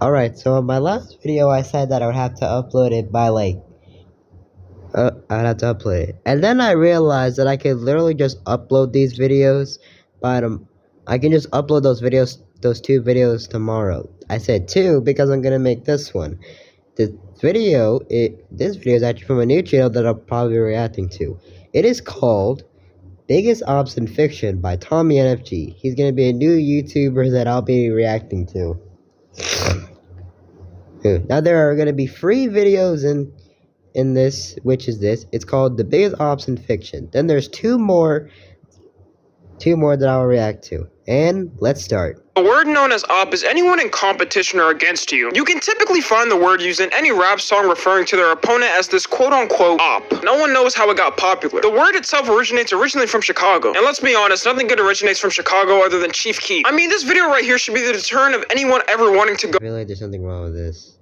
Alright, so in my last video I said that I would have to upload it by I'd have to upload it. And then I realized that I could literally just upload these videos I can just upload those two videos tomorrow. I said two because I'm gonna make this one. This video is actually from a new channel that I'll probably be reacting to. It is called Biggest Ops in Fiction by tommynfg. He's gonna be a new YouTuber that I'll be reacting to. Now there are gonna be free videos in this, which is this. It's called The Biggest Ops in Fiction. Then there's two more that I'll react to. And let's start. A word known as op is anyone in competition or against you. You can typically find the word used in any rap song referring to their opponent as this quote-unquote op. No one knows how it got popular. The word itself originates originally from Chicago. And let's be honest, nothing good originates from Chicago other than Chief Keef. I mean, this video right here should be the deterrent of anyone ever wanting to go I feel like there's something wrong with this.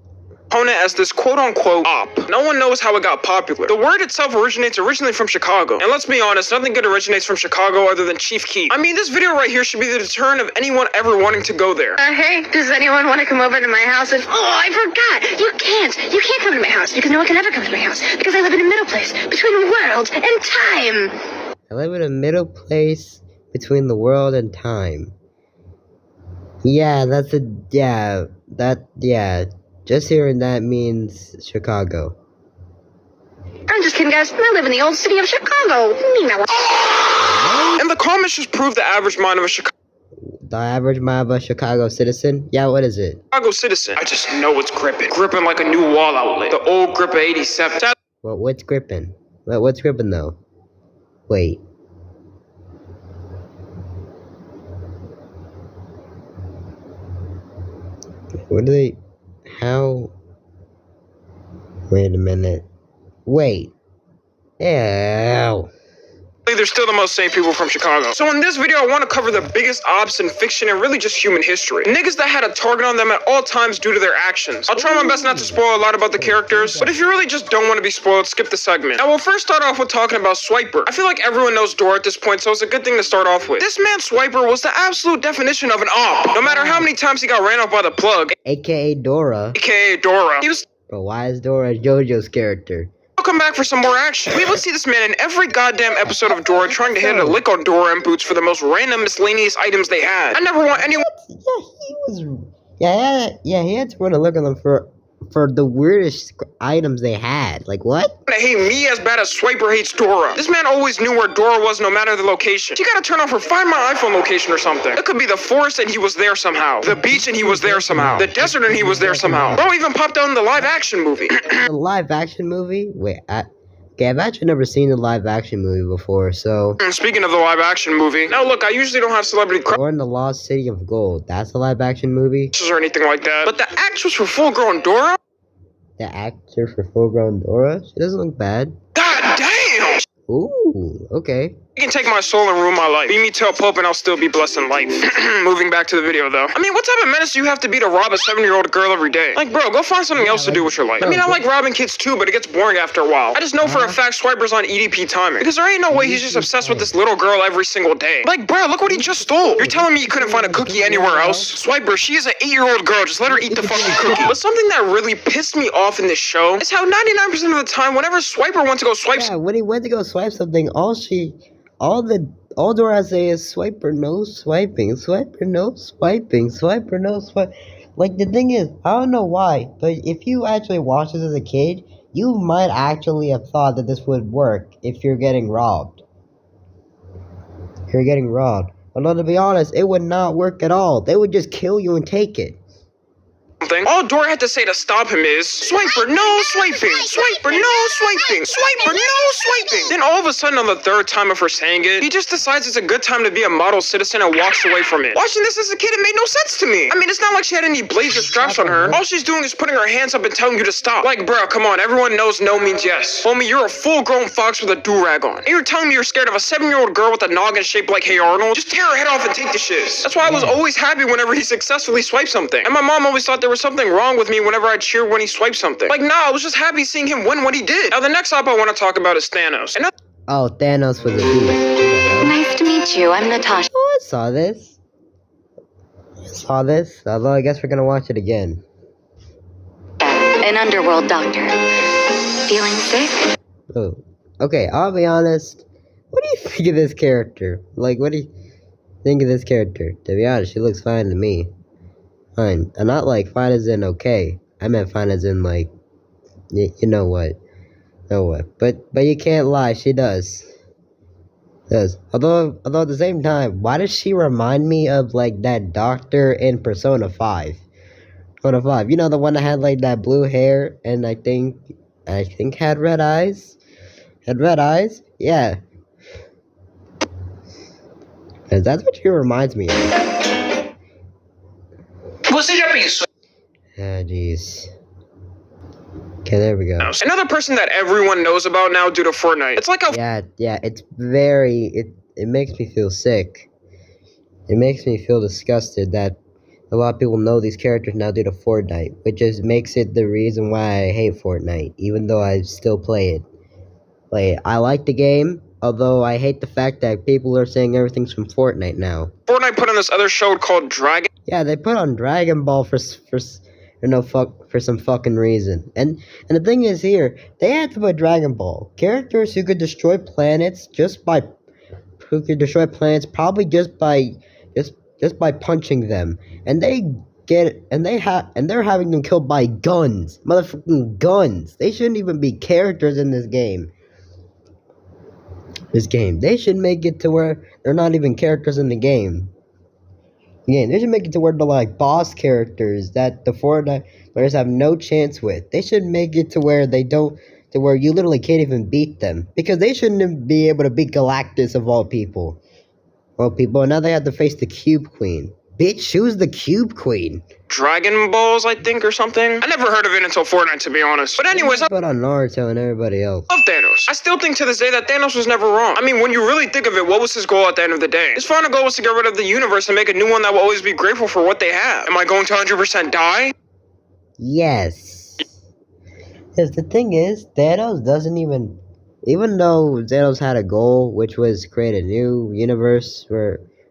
opponent as this quote-unquote op. No one knows how it got popular. The word itself originates originally from Chicago. And let's be honest, nothing good originates from Chicago other than Chief Keef. I mean, this video right here should be the deterrent of anyone ever wanting to go there. Hey, does anyone want to come over to my house? And I forgot. You can't come to my house because no one can ever come to my house because I live in a middle place between world and time. I live in a middle place between the world and time. Yeah, just hearing that means Chicago. I'm just kidding, guys. I live in the old city of Chicago. And the comments just prove the average mind of a Chicago The average mind of a Chicago citizen? Yeah, what is it? citizen. I just know it's gripping. Gripping like a new wall outlet. The old grip of 87. Well, what's gripping? What's gripping though? Wait. What do they... How... Wait a minute. Wait. Ew. They're still the most sane people from Chicago. So in this video, I want to cover the biggest ops in fiction and really just human history. Niggas that had a target on them at all times due to their actions. I'll try my best not to spoil a lot about the characters, but if you really just don't want to be spoiled, skip the segment. Now we'll first start off with talking about Swiper. I feel like everyone knows Dora at this point, so it's a good thing to start off with. This man Swiper was the absolute definition of an op. No matter how many times he got ran off by the plug, AKA Dora. aka Dora, he was But why is Dora JoJo's character? come back for some more action. We would see this man in every goddamn episode of Dora trying to hit a lick on Dora and Boots for the most random miscellaneous items they had. I never want anyone. He had to run a look on them for the weirdest items they had. Like what? To hate me as bad as Swiper hates Dora. This man always knew where Dora was no matter the location. You gotta turn off her Find My iPhone location or something. It could be the forest and he was there somehow. The beach and he was there somehow. The desert and he was there somehow. Bro even popped out in the live action movie. The live action movie? Wait, I've actually never seen the live action movie before, so... Speaking of the live action movie, now look, I usually don't have celebrity Or in the Lost City of Gold. That's a live action movie? or anything like that. But the actress for full-grown Dora? The actor for full-grown Dora? She doesn't look bad. God damn! Ooh, okay. You can take my soul and ruin my life. Beat me to a pulp and I'll still be blessed in life. Moving back to the video though. I mean, what type of menace do you have to be to rob a 7-year-old girl every day? Like, bro, go find something else to do with your life. I mean, I like robbing kids too, but it gets boring after a while. I just know for a fact Swiper's on EDP timing. Because there ain't no way he's just obsessed with this little girl every single day. Like, bro, look what he just stole. You're telling me you couldn't find a cookie anywhere else? Swiper, she is an 8-year-old girl. Just let her eat the fucking cookie. But something that really pissed me off in this show is how 99% of the time, whenever Swiper went to go swipe... Yeah, when he went to go swipe something, all Dora say is Swiper no swiping, Swiper no swiping, Swiper no swipe. Like the thing is, I don't know why, but if you actually watched this as a kid, you might actually have thought that this would work if you're getting robbed. Although to be honest, it would not work at all. They would just kill you and take it. All Dora had to say to stop him is, Swiper, no swiping! Swiper, no swiping! Swiper, no swiping! Then all of a sudden on the third time of her saying it, he just decides it's a good time to be a model citizen and walks away from it. Watching this as a kid, it made no sense to me. I mean, it's not like she had any blades or straps on her. All she's doing is putting her hands up and telling you to stop. Like, bruh, come on, everyone knows no means yes. Homie, you're a full-grown fox with a do-rag on. And you're telling me you're scared of a 7-year-old girl with a noggin shaped like Hey Arnold? Just tear her head off and take the shiz. That's why I was always happy whenever he successfully swiped something. And my mom always thought there was something wrong with me whenever I cheer when he swiped something. Like, nah, I was just happy seeing him win what he did. Now, the next op I want to talk about is Thanos. And Oh, Thanos was a beast. Nice to meet you. I'm Natasha. Oh, I saw this. Saw this, although I guess we're gonna watch it again. An underworld doctor. Feeling sick? Oh, okay, I'll be honest. What do you think of this character? Like, what do you think of this character? To be honest, she looks fine to me. Fine. And not like fine as in okay. I meant fine as in like, you know what. Know what. But you can't lie, she does. Although at the same time, why does she remind me of like that doctor in Persona 5? Persona 5, you know, the one that had like that blue hair and I think had red eyes? Had red eyes? Yeah. Cause that's what she reminds me of. Você já pensou? Ah, jeez. Okay, there we go. Another person that everyone knows about now due to Fortnite. It's like a Yeah, it's very it makes me feel sick. It makes me feel disgusted that a lot of people know these characters now due to Fortnite, which just makes it the reason why I hate Fortnite, even though I still play it. I like the game, although I hate the fact that people are saying everything's from Fortnite now. Fortnite put on this other show called Dragon. Yeah, they put on Dragon Ball for some fucking reason. And the thing is here, they had to put Dragon Ball. Characters who could destroy planets probably just by punching them. And they're having them killed by guns. Motherfucking guns. They shouldn't even be characters in this game. They should make it to where they're not even characters in the game. Yeah, they should make it to where they're like boss characters that the Fortnite players have no chance with. They should make it to where you literally can't even beat them. Because they shouldn't be able to beat Galactus of all people. And now they have to face the Cube Queen. Bitch, who's the Cube Queen? Dragon Balls, I think, or something. I never heard of it until Fortnite, to be honest. But anyways, I But on Naruto and everybody else. love Thanos. I still think to this day that Thanos was never wrong. I mean, when you really think of it, what was his goal at the end of the day? His final goal was to get rid of the universe and make a new one that will always be grateful for what they have. Am I going to 100% die? Yes. Because the thing is, Thanos doesn't even though Thanos had a goal, which was create a new universe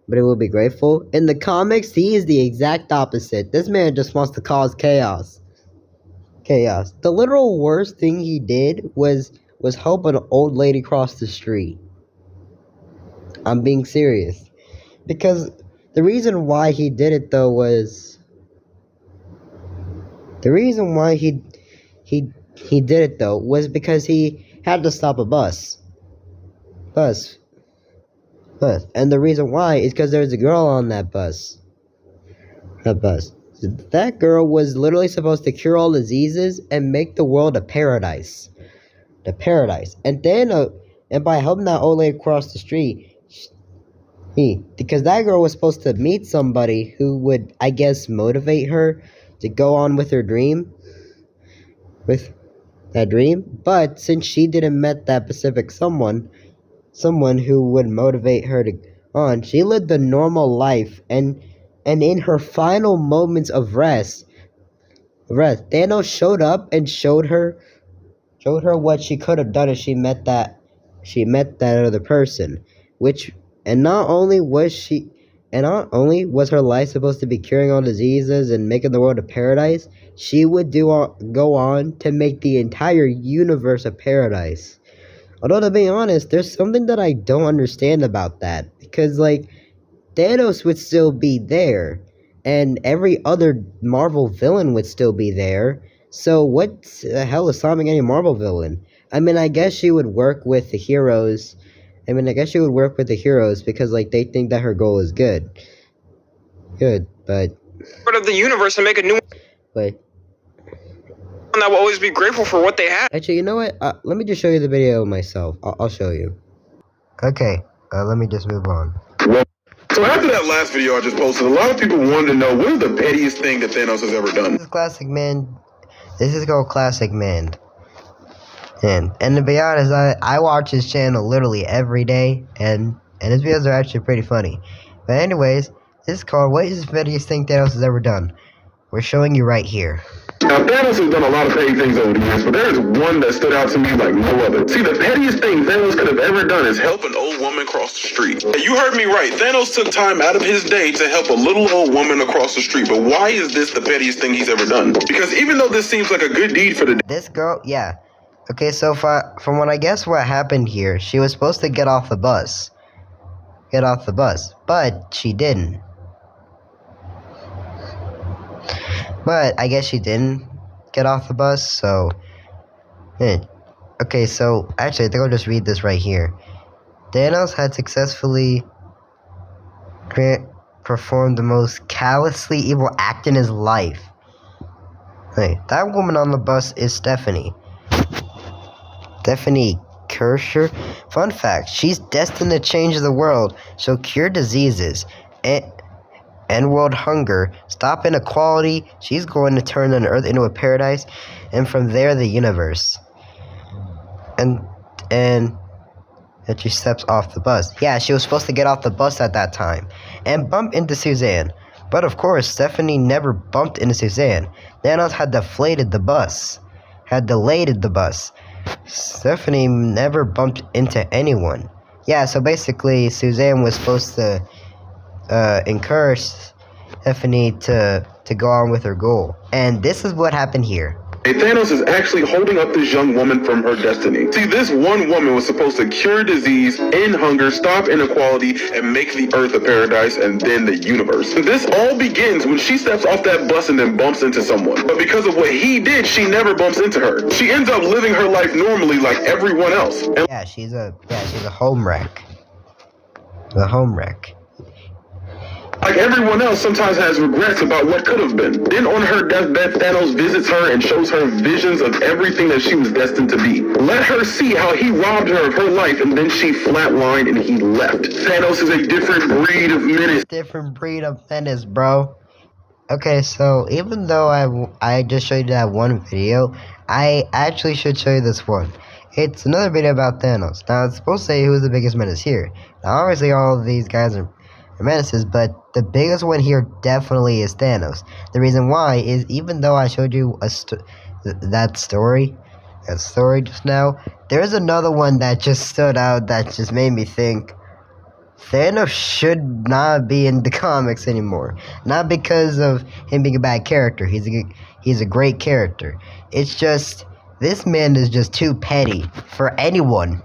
but it will be grateful. In the comics, he is the exact opposite. This man just wants to cause chaos. The literal worst thing he did was help an old lady cross the street. I'm being serious. Because the reason why he did it though was because he had to stop a bus. And the reason why is because there was a girl on that bus. That girl was literally supposed to cure all diseases and make the world a paradise. And then, and by helping that old lady cross the street, because that girl was supposed to meet somebody who would, I guess, motivate her to go on with her dream. But since she didn't met that specific someone who would motivate her to on, she lived a normal life, and in her final moments of rest, Thanos showed up and showed her what she could have done if she met that other person, and not only was her life supposed to be curing all diseases and making the world a paradise, she would go on to make the entire universe a paradise. Although, to be honest, there's something that I don't understand about that. Because, Thanos would still be there. And every other Marvel villain would still be there. So, what the hell is stopping any Marvel villain? I mean, I guess she would work with the heroes. Because, they think that her goal is good. But... Part of the universe and make a new But... one that will always be grateful for what they have. Actually, you know what? Let me just show you the video myself. I'll show you. Okay, let me just move on. So after that last video I just posted, a lot of people wanted to know what is the pettiest thing that Thanos has ever done. This is called Classic Man. And to be honest, I watch his channel literally every day, and his videos are actually pretty funny. But anyways, this is called What is the pettiest thing Thanos has ever done? We're showing you right here. Now, Thanos has done a lot of petty things over the years, but there is one that stood out to me like no other. See, the pettiest thing Thanos could have ever done is help an old woman cross the street. You heard me right. Thanos took time out of his day to help a little old woman across the street. But why is this the pettiest thing he's ever done? Because even though this seems like a good deed for the This girl, yeah. Okay, so from what I guess what happened here, she was supposed to get off the bus. But she didn't. But I guess she didn't get off the bus, so... Okay, so actually, I think I'll just read this right here. Thanos had successfully performed the most callously evil act in his life. Hey, that woman on the bus is Stephanie. Stephanie Kersher. Fun fact, she's destined to change the world, so cure diseases, end world hunger, stop inequality. She's going to turn an Earth into a paradise, and from there the universe. And she steps off the bus. Yeah, she was supposed to get off the bus at that time and bump into Suzanne. But of course, Stephanie never bumped into Suzanne. Thanos had deflated the bus. Delayed the bus. Stephanie never bumped into anyone. Yeah, so basically, Suzanne was supposed to encourage Stephanie to go on with her goal. And this is what happened here. Thanos is actually holding up this young woman from her destiny. See, this one woman was supposed to cure disease, end hunger, stop inequality, and make the Earth a paradise, and then the universe. This all begins when she steps off that bus and then bumps into someone. But because of what he did, she never bumps into her. She ends up living her life normally like everyone else. And Yeah, she's a home wreck. The home wreck. like everyone else, sometimes has regrets about what could have been. Then on her deathbed, Thanos visits her and shows her visions of everything that she was destined to be. Let her see how he robbed her of her life, and then she flatlined and he left. Thanos is a different breed of menace. Different breed of menace, bro. Okay, so even though I just showed you that one video, I actually should show you this one. It's another video about Thanos. Now, it's supposed to say who's the biggest menace here. Now, obviously, all of these guys are menaces, but the biggest one here definitely is Thanos. The reason why is even though I showed you that story just now, there's another one that just stood out that just made me think Thanos should not be in the comics anymore. Not because of him being a bad character. He's a great character. It's just this man is just too petty for anyone.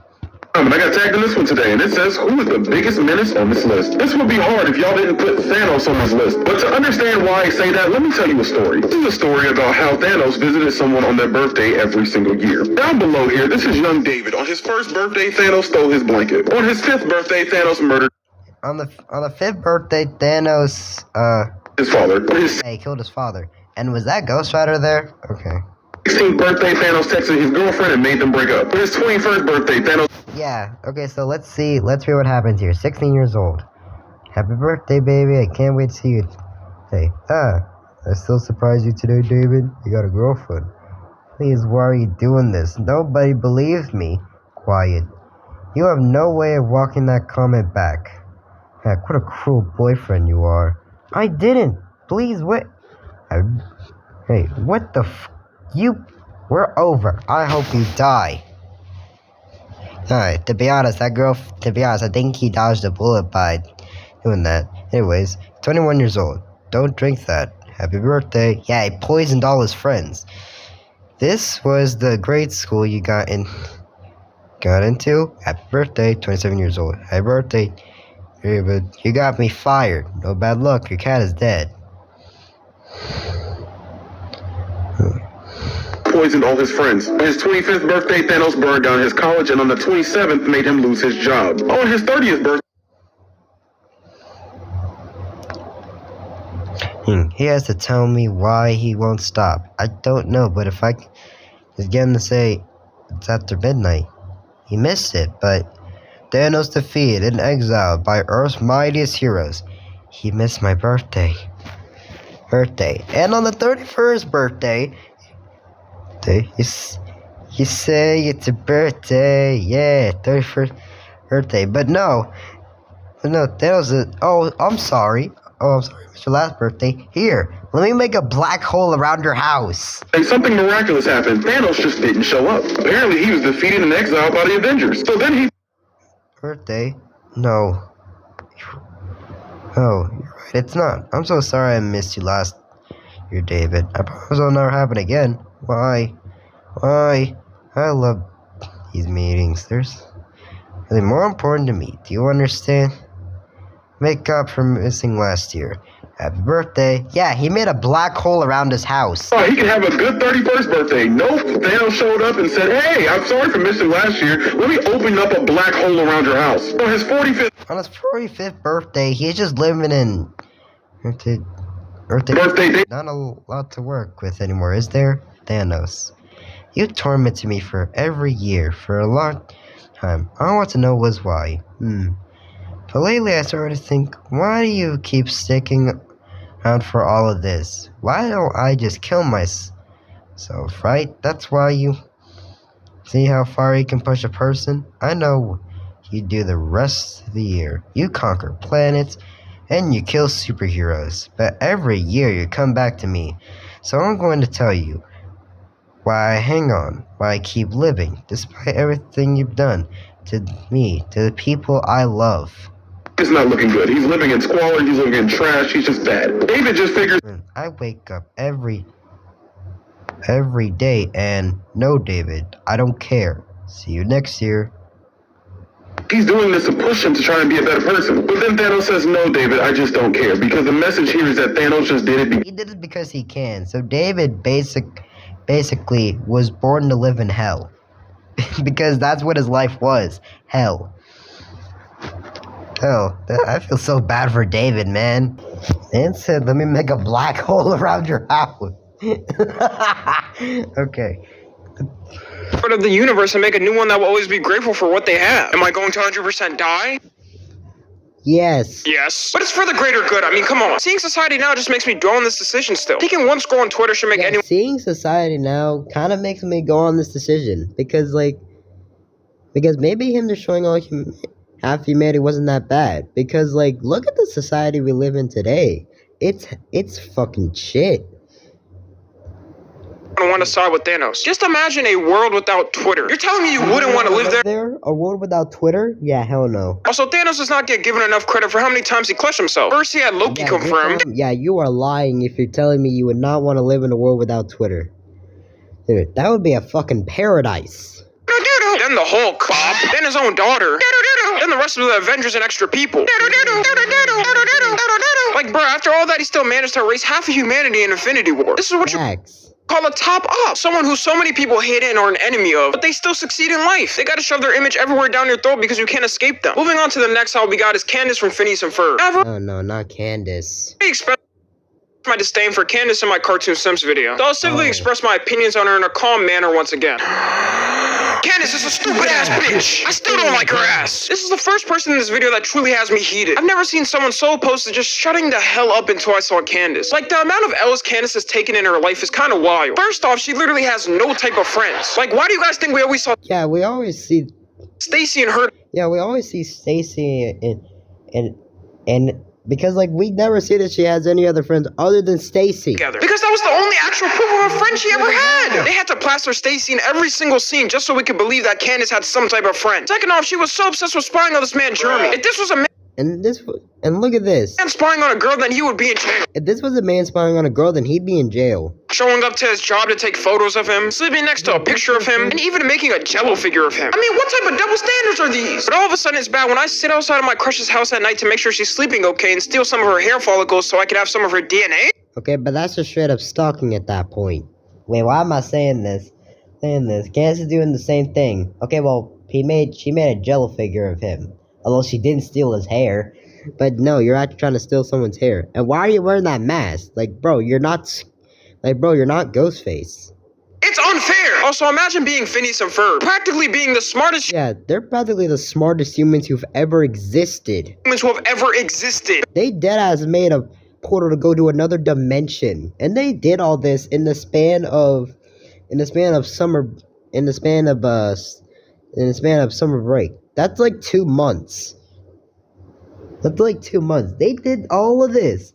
And I got tagged in this one today, and it says, who is the biggest menace on this list? This would be hard if y'all didn't put Thanos on this list. But to understand why I say that, let me tell you a story. This is a story about how Thanos visited someone on their birthday every single year. Down below here, this is young David. On his first birthday, Thanos stole his blanket. On his 5th birthday, Thanos murdered On the 5th birthday, Thanos his father. On his he killed his father. And was that Ghost Rider there? Okay. 16th birthday, Thanos texted his girlfriend and made them break up. On his 21st birthday, Thanos... Yeah, okay, so let's see what happens here. 16 years old. Happy birthday, baby. I can't wait to see you. Hey, I still surprise you today, David. You got a girlfriend. Please, why are you doing this? Nobody believes me. Quiet. You have no way of walking that comment back. Heck, what a cruel boyfriend you are. I didn't. Please, what? Hey, what the we're over. I hope you die. Alright, to be honest, I think he dodged a bullet by doing that. Anyways, 21 years old. Don't drink that. Happy birthday. Yeah, he poisoned all his friends. This was the grade school you got into. Happy birthday, 27 years old. Happy birthday. But you got me fired. No bad luck, your cat is dead. poisoned all his friends. On his 25th birthday, Thanos burned down his college, and on the 27th made him lose his job. On his 30th birthday, He has to tell me why he won't stop. I don't know, but if I just get him to say it's after midnight. He missed it, but Thanos defeated and exiled by Earth's mightiest heroes. He missed my birthday. And on the 31st birthday, you say it's a birthday. Yeah, 31st birthday. But no, Thanos is, oh, I'm sorry. I'm sorry, I missed your last birthday. Here, let me make a black hole around your house. Hey, something miraculous happened. Thanos just didn't show up. Apparently, he was defeated and exiled by the Avengers. So then he... Birthday? No. Oh, you're right, it's not. I'm so sorry I missed you last year, David. I promise it'll never happen again. Why? Why? I love these meetings. There's really more important to me. Do you understand? Make up for missing last year. Happy birthday. Yeah, he made a black hole around his house. Oh, he can have a good 31st birthday. Nope, Thanos showed up and said, hey, I'm sorry for missing last year. Let me open up a black hole around your house. On his 45th... On his 45th birthday, he's just living in... Birthday day. Not a lot to work with anymore, is there? Thanos. You tormented me for every year, for a long time. All I want to know was why. But lately I started to think, why do you keep sticking around for all of this? Why don't I just kill myself, right? That's why you see how far you can push a person? I know you do the rest of the year. You conquer planets and you kill superheroes. But every year you come back to me. So I'm going to tell you why I hang on, why I keep living, despite everything you've done to me, to the people I love. It's not looking good. He's living in squalor, he's living in trash, he's just bad. David just figures... I wake up every day and no, David, I don't care. See you next year. He's doing this to push him to try and be a better person. But then Thanos says, no, David, I just don't care. Because the message here is that Thanos just did it. He did it because he can. So David basically was born to live in hell. Because that's what his life was. Hell. Oh, I feel so bad for David, man. Man said, let me make a black hole around your house. Okay. Part of the universe and make a new one that will always be grateful for what they have. Am I going to 100% die? Yes. Yes. But it's for the greater good. I mean, come on. Seeing society now just makes me dwell on this decision still. Taking one scroll on Twitter should make anyone... Seeing society now kind of makes me go on this decision. Because maybe him destroying half humanity wasn't that bad. Because, look at the society we live in today. It's fucking shit. I want to side with Thanos. Just imagine a world without Twitter. You're telling me you wouldn't want to live there? A world without Twitter? Yeah, hell no. Also, Thanos does not get given enough credit for how many times he clutched himself. First, he had Loki confirmed. Yeah, you are lying if you're telling me you would not want to live in a world without Twitter. Dude, that would be a fucking paradise. Then the Hulk, Bob. Then his own daughter. Then the rest of the Avengers and extra people. Like, bro, after all that, he still managed to erase half of humanity in Infinity War. This is what you call a top up. Someone who so many people hate and are an enemy of, but they still succeed in life. They gotta shove their image everywhere down your throat because you can't escape them. Moving on to the next how we got is Candace from Phineas and Ferb. Oh no, not Candace. I expressed my disdain for Candace in my Cartoon Sims video. So I'll simply express my opinions on her in a calm manner once again. Candace is a stupid ass bitch. I still don't like her ass. This is the first person in this video that truly has me heated. I've never seen someone so opposed to just shutting the hell up until I saw Candace. Like, the amount of L's Candace has taken in her life is kind of wild. First off, she literally has no type of friends. Like, why do you guys think we always saw... Yeah, we always see... Stacy and her... Yeah, we always see Stacy and because, we never see that she has any other friends other than Stacy. Together. Because that was the only actual proof of a friend she ever had. They had to plaster Stacy in every single scene just so we could believe that Candace had some type of friend. Second off, she was so obsessed with spying on this man, Jeremy. If this was a man... And look at this. Spying on a girl, then he would be in jail. If this was a man spying on a girl, then he'd be in jail. Showing up to his job to take photos of him, sleeping next to a picture of him, and even making a jello figure of him. I mean, what type of double standards are these? But all of a sudden it's bad when I sit outside of my crush's house at night to make sure she's sleeping okay and steal some of her hair follicles so I could have some of her DNA. Okay, but that's just straight up stalking at that point. Wait, why am I saying this? Candace is doing the same thing. Okay, well, she made a jello figure of him. Although she didn't steal his hair. But no, you're actually trying to steal someone's hair. And why are you wearing that mask? Bro, you're not Ghostface. It's unfair! Also, imagine being Phineas and Ferb. Practically being the smartest... Yeah, they're practically the smartest humans who've ever existed. Humans who have ever existed. They deadass made a portal to go to another dimension. And they did all this in the span of summer break. That's 2 months. That's like 2 months. They did all of this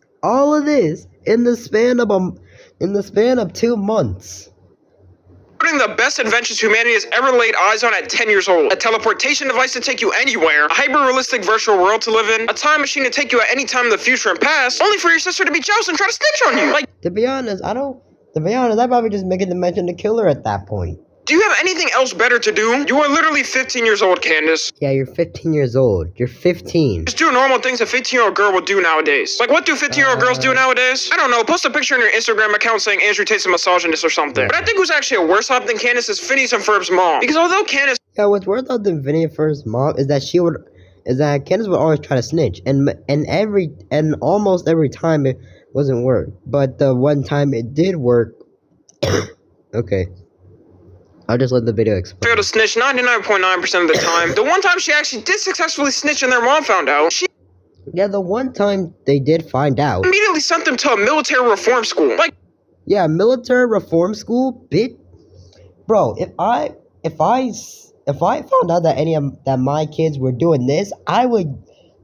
in the span of 2 months. The best inventions humanity has ever laid eyes on at 10 years old. A teleportation device to take you anywhere, a hyper-realistic virtual world to live in, a time machine to take you at any time in the future and past, only for your sister to be jealous and try to snitch on you. Like, To be honest, I'd probably just make a dimension to kill her at that point. do you have anything else better to do? You are literally 15 years old, Candace. Yeah, you're 15 years old. You're 15. Just do normal things a 15-year-old girl would do nowadays. Like, what do 15-year-old girls do nowadays? I don't know. Post a picture on your Instagram account saying Andrew Tate's a misogynist or something. But I think who's actually a worse op than Candace is Phineas and Ferb's mom. Because although Candace... Yeah, what's worse about the Vinny first mom is that Candace would always try to snitch, and almost every time it wasn't work. But the one time it did work, okay. I'll just let the video explain. failed to snitch 99.9% of the time. The one time she actually did successfully snitch and their mom found out, she Yeah, the one time they did find out. immediately sent them to a military reform school. Like, Yeah, military reform school, bitch. Bro, if I found out that my kids were doing this, I would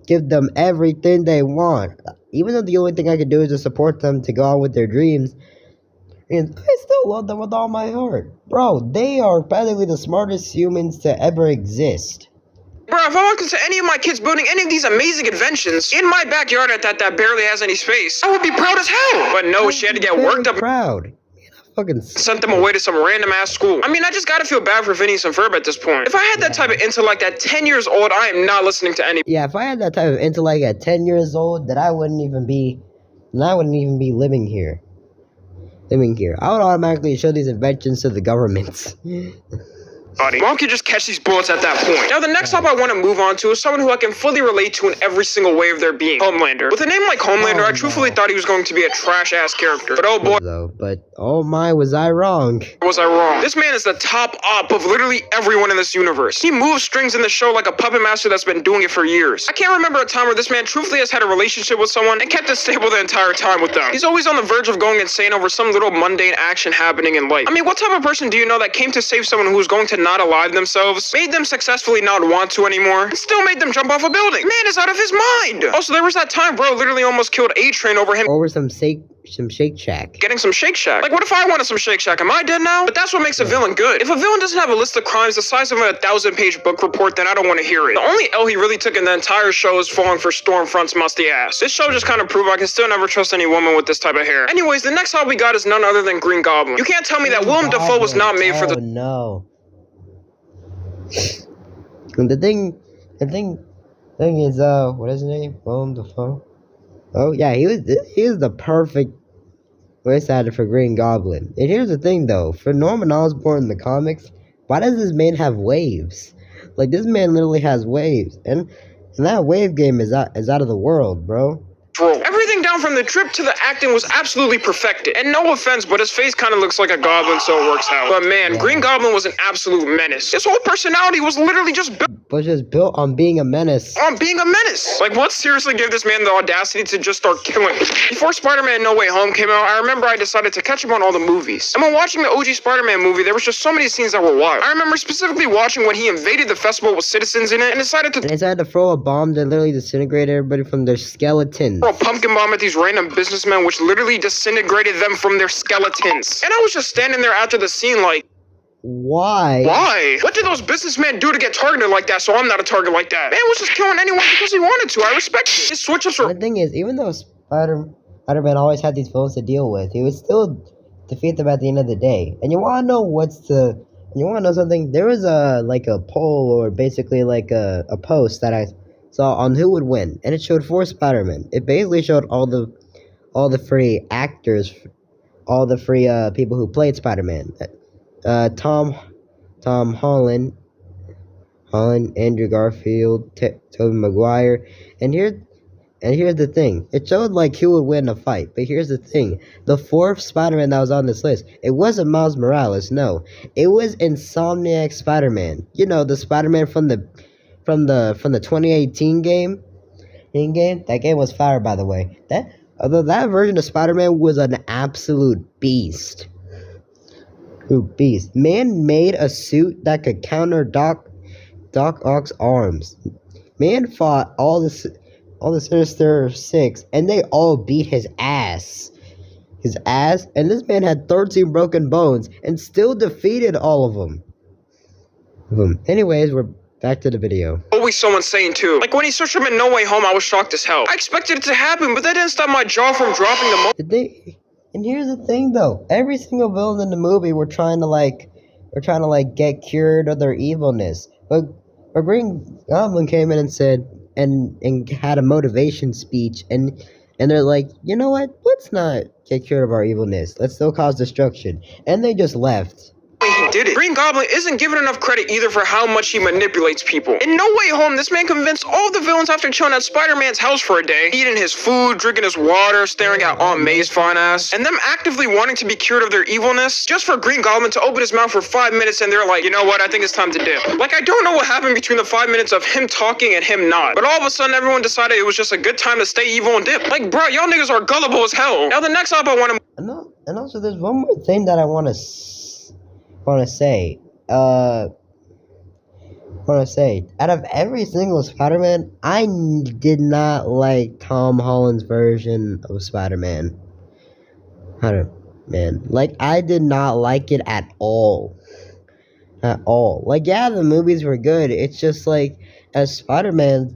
give them everything they want. Even though the only thing I could do is to support them to go on with their dreams. And I still love them with all my heart. Bro, they are practically the smartest humans to ever exist. bro, if I walked into any of my kids building any of these amazing inventions in my backyard at that barely has any space, I would be proud as hell. But no, she had to get worked up. Proud. Man, I fucking Sent them away to some random ass school. I mean, I just gotta feel bad for Phineas and Ferb at this point. If I had that type of intellect at 10 years old, I am not listening to any. Yeah, if I had that type of intellect at 10 years old, then I wouldn't even be living here. I would automatically show these inventions to the governments. Why don't you just catch these bullets at that point? Now, the next top I want to move on to is someone who I can fully relate to in every single way of their being. Homelander. With a name like Homelander, I truthfully thought he was going to be a trash-ass character. But oh boy, Oh my, was I wrong? was I wrong. This man is the top op of literally everyone in this universe. He moves strings in the show like a puppet master that's been doing it for years. I can't remember a time where this man truthfully has had a relationship with someone and kept it stable the entire time with them. He's always on the verge of going insane over some little mundane action happening in life. I mean, what type of person do you know that came to save someone who was going to not alive themselves, made them successfully not want to anymore, and still made them jump off a building? Man is out of his mind. Also, there was that time bro literally almost killed A-Train over him Over some Shake Shack. getting some Shake Shack. Like, what if I wanted some Shake Shack? Am I dead now? But that's what makes a villain good. If a villain doesn't have a list of crimes the size of a 1,000-page book report, then I don't want to hear it. The only L he really took in the entire show is falling for Stormfront's musty ass. This show just kind of proved I can still never trust any woman with this type of hair. Anyways, the next hobby we got is none other than Green Goblin. You can't tell me that Willem Dafoe was not made for the... no. And the thing is, what is his name? Willem Dafoe? Oh, yeah, he was the perfect voice actor for Green Goblin. And here's the thing, though. For Norman Osborn in the comics, why does this man have waves? Like, this man literally has waves. And that wave game is out of the world, bro. Everything down from the trip to the acting was absolutely perfected. And no offense, but his face kind of looks like a goblin, so it works out. But man, Yeah. Green Goblin was an absolute menace. His whole personality was literally just built But just built on being a menace. on being a menace. Like, what seriously gave this man the audacity to just start killing? Before Spider-Man No Way Home came out, I remember I decided to catch up on all the movies. And when watching the OG Spider-Man movie, there was just so many scenes that were wild. I remember specifically watching when he invaded the festival with citizens in it and decided to And they decided to throw a bomb that literally disintegrated everybody from their skeletons. throw a pumpkin bomb at these random businessmen, which literally disintegrated them from their skeletons. And I was just standing there after the scene like, Why? why? What did those businessmen do to get targeted like that so I'm not a target like that? Man was just killing anyone because he wanted to. I respect it. His switch-ups were... The thing is, even though Spider-Man always had these villains to deal with, he would still defeat them at the end of the day. And you wanna know something? There was a poll, or basically like a post that I saw on who would win, and it showed 4 Spider-Man. It basically showed all the free actors, all the free people who played Spider-Man. Tom Holland, Andrew Garfield, Tobey Maguire, and here's the thing. It showed like who would win a fight, but here's the thing. The 4th Spider-Man that was on this list, it wasn't Miles Morales, no. It was Insomniac Spider-Man. You know, the Spider-Man from the 2018 game. That game was fire, by the way. That version of Spider-Man was an absolute beast. Man made a suit that could counter Doc Ock's arms. Man fought all the all the Sinister Six, and they all beat his ass. And this man had 13 broken bones and still defeated all of them. Anyways, we're back to the video. Always so insane too. Like when he searched him in No Way Home, I was shocked as hell. I expected it to happen, but that didn't stop my jaw from dropping the most. And here's the thing though, every single villain in the movie were trying to get cured of their evilness. But Green Goblin came in and said and had a motivation speech, and they're like, you know what? Let's not get cured of our evilness. Let's still cause destruction. And they just left. He did it. Green Goblin isn't given enough credit either for how much he manipulates people. In No Way Home, this man convinced all the villains after chilling at Spider-Man's house for a day, eating his food, drinking his water, staring at Aunt May's fine ass, and them actively wanting to be cured of their evilness, just for Green Goblin to open his mouth for 5 minutes and they're like, you know what, I think it's time to dip. Like, I don't know what happened between the 5 minutes of him talking and him not, but all of a sudden everyone decided it was just a good time to stay evil and dip. Like, bro, y'all niggas are gullible as hell. Now the next up I want to... And also, there's one more thing that I want to say. Out of every single Spider-Man, I did not like Tom Holland's version of Spider-Man. Like, I did not like it at all. Like, yeah, the movies were good. It's just like, as Spider-Man,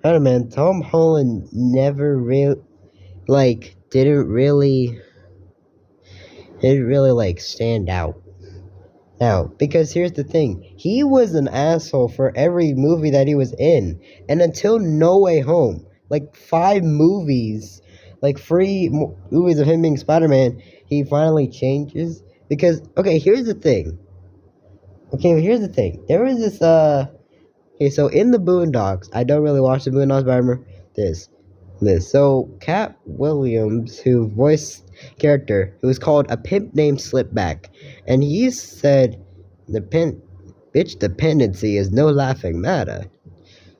Tom Holland never really, didn't really stand out. Now, because here's the thing, he was an asshole for every movie that he was in, and until No Way Home, 5 movies, 3 movies of him being Spider-Man, he finally changes. Because, okay, here's the thing. There was this, okay, so in the Boondocks, I don't really watch the Boondocks, but I remember this. So, Cat Williams, who voiced character, who was called A Pimp Named Slipback, and he said, dependency is no laughing matter.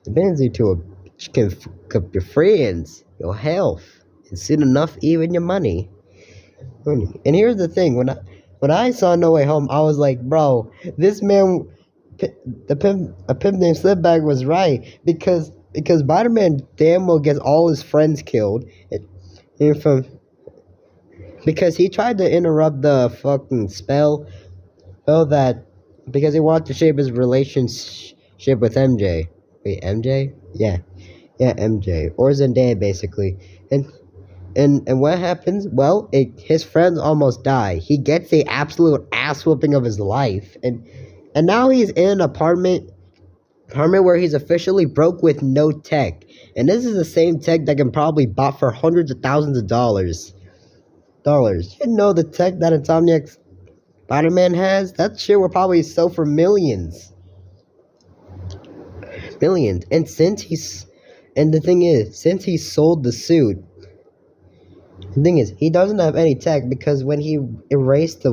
Dependency to a bitch can fuck up your friends, your health, and soon enough even your money. And here's the thing, when I saw No Way Home, I was like, bro, this man, A Pimp Named Slipback was right, because Spider-Man damn well gets all his friends killed, because he tried to interrupt the fucking spell, because he wanted to shape his relationship with MJ. Wait, MJ? Yeah, MJ, or Zendaya basically, and what happens? Well, his friends almost die. He gets the absolute ass whooping of his life, and now he's in an apartment where he's officially broke with no tech, and this is the same tech that can probably bought for hundreds of thousands of dollars. You know, the tech that Insomniac's Spider-Man has, that shit will probably sell for millions. And the thing is, since he sold the suit, the thing is, he doesn't have any tech, because when he erased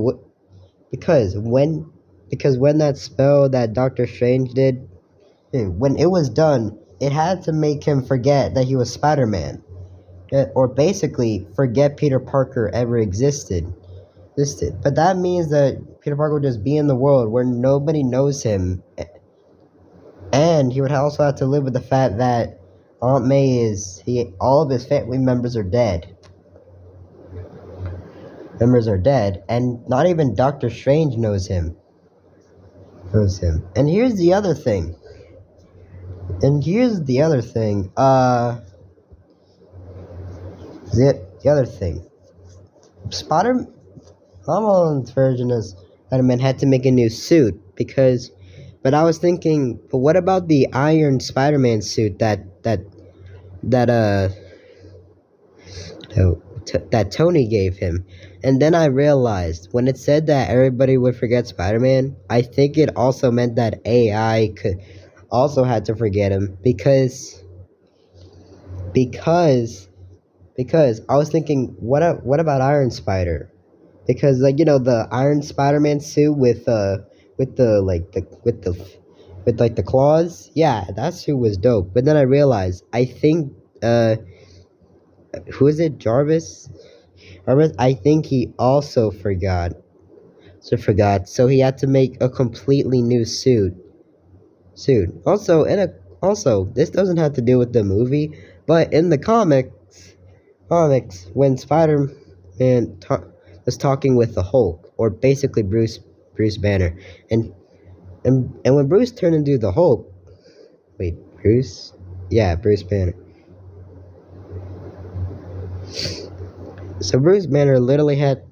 because when that spell that Doctor Strange did, when it was done, it had to make him forget that he was Spider-Man. Or basically, forget Peter Parker ever existed. But that means that Peter Parker would just be in the world where nobody knows him. And he would also have to live with the fact that Aunt May all of his family members are dead. And not even Doctor Strange knows him. And here's the other thing. Tom Holland's version of Spider-Man had to make a new suit, but I was thinking, but what about the Iron Spider-Man suit that Tony gave him? And then I realized, when it said that everybody would forget Spider-Man, I think it also meant that AI also had to forget him, because I was thinking, what about Iron Spider? Because the Iron Spider-Man suit with the claws, yeah, that suit was dope. But then I realized, I think who is it, Jarvis? I think he also forgot. So he had to make a completely new suit. Also, Also, this doesn't have to do with the movie, but in the comics, when Spider-Man was talking with the Hulk, or basically Bruce Banner, and when Bruce turned into the Hulk, wait, Bruce? Yeah, Bruce Banner. So Bruce Banner literally had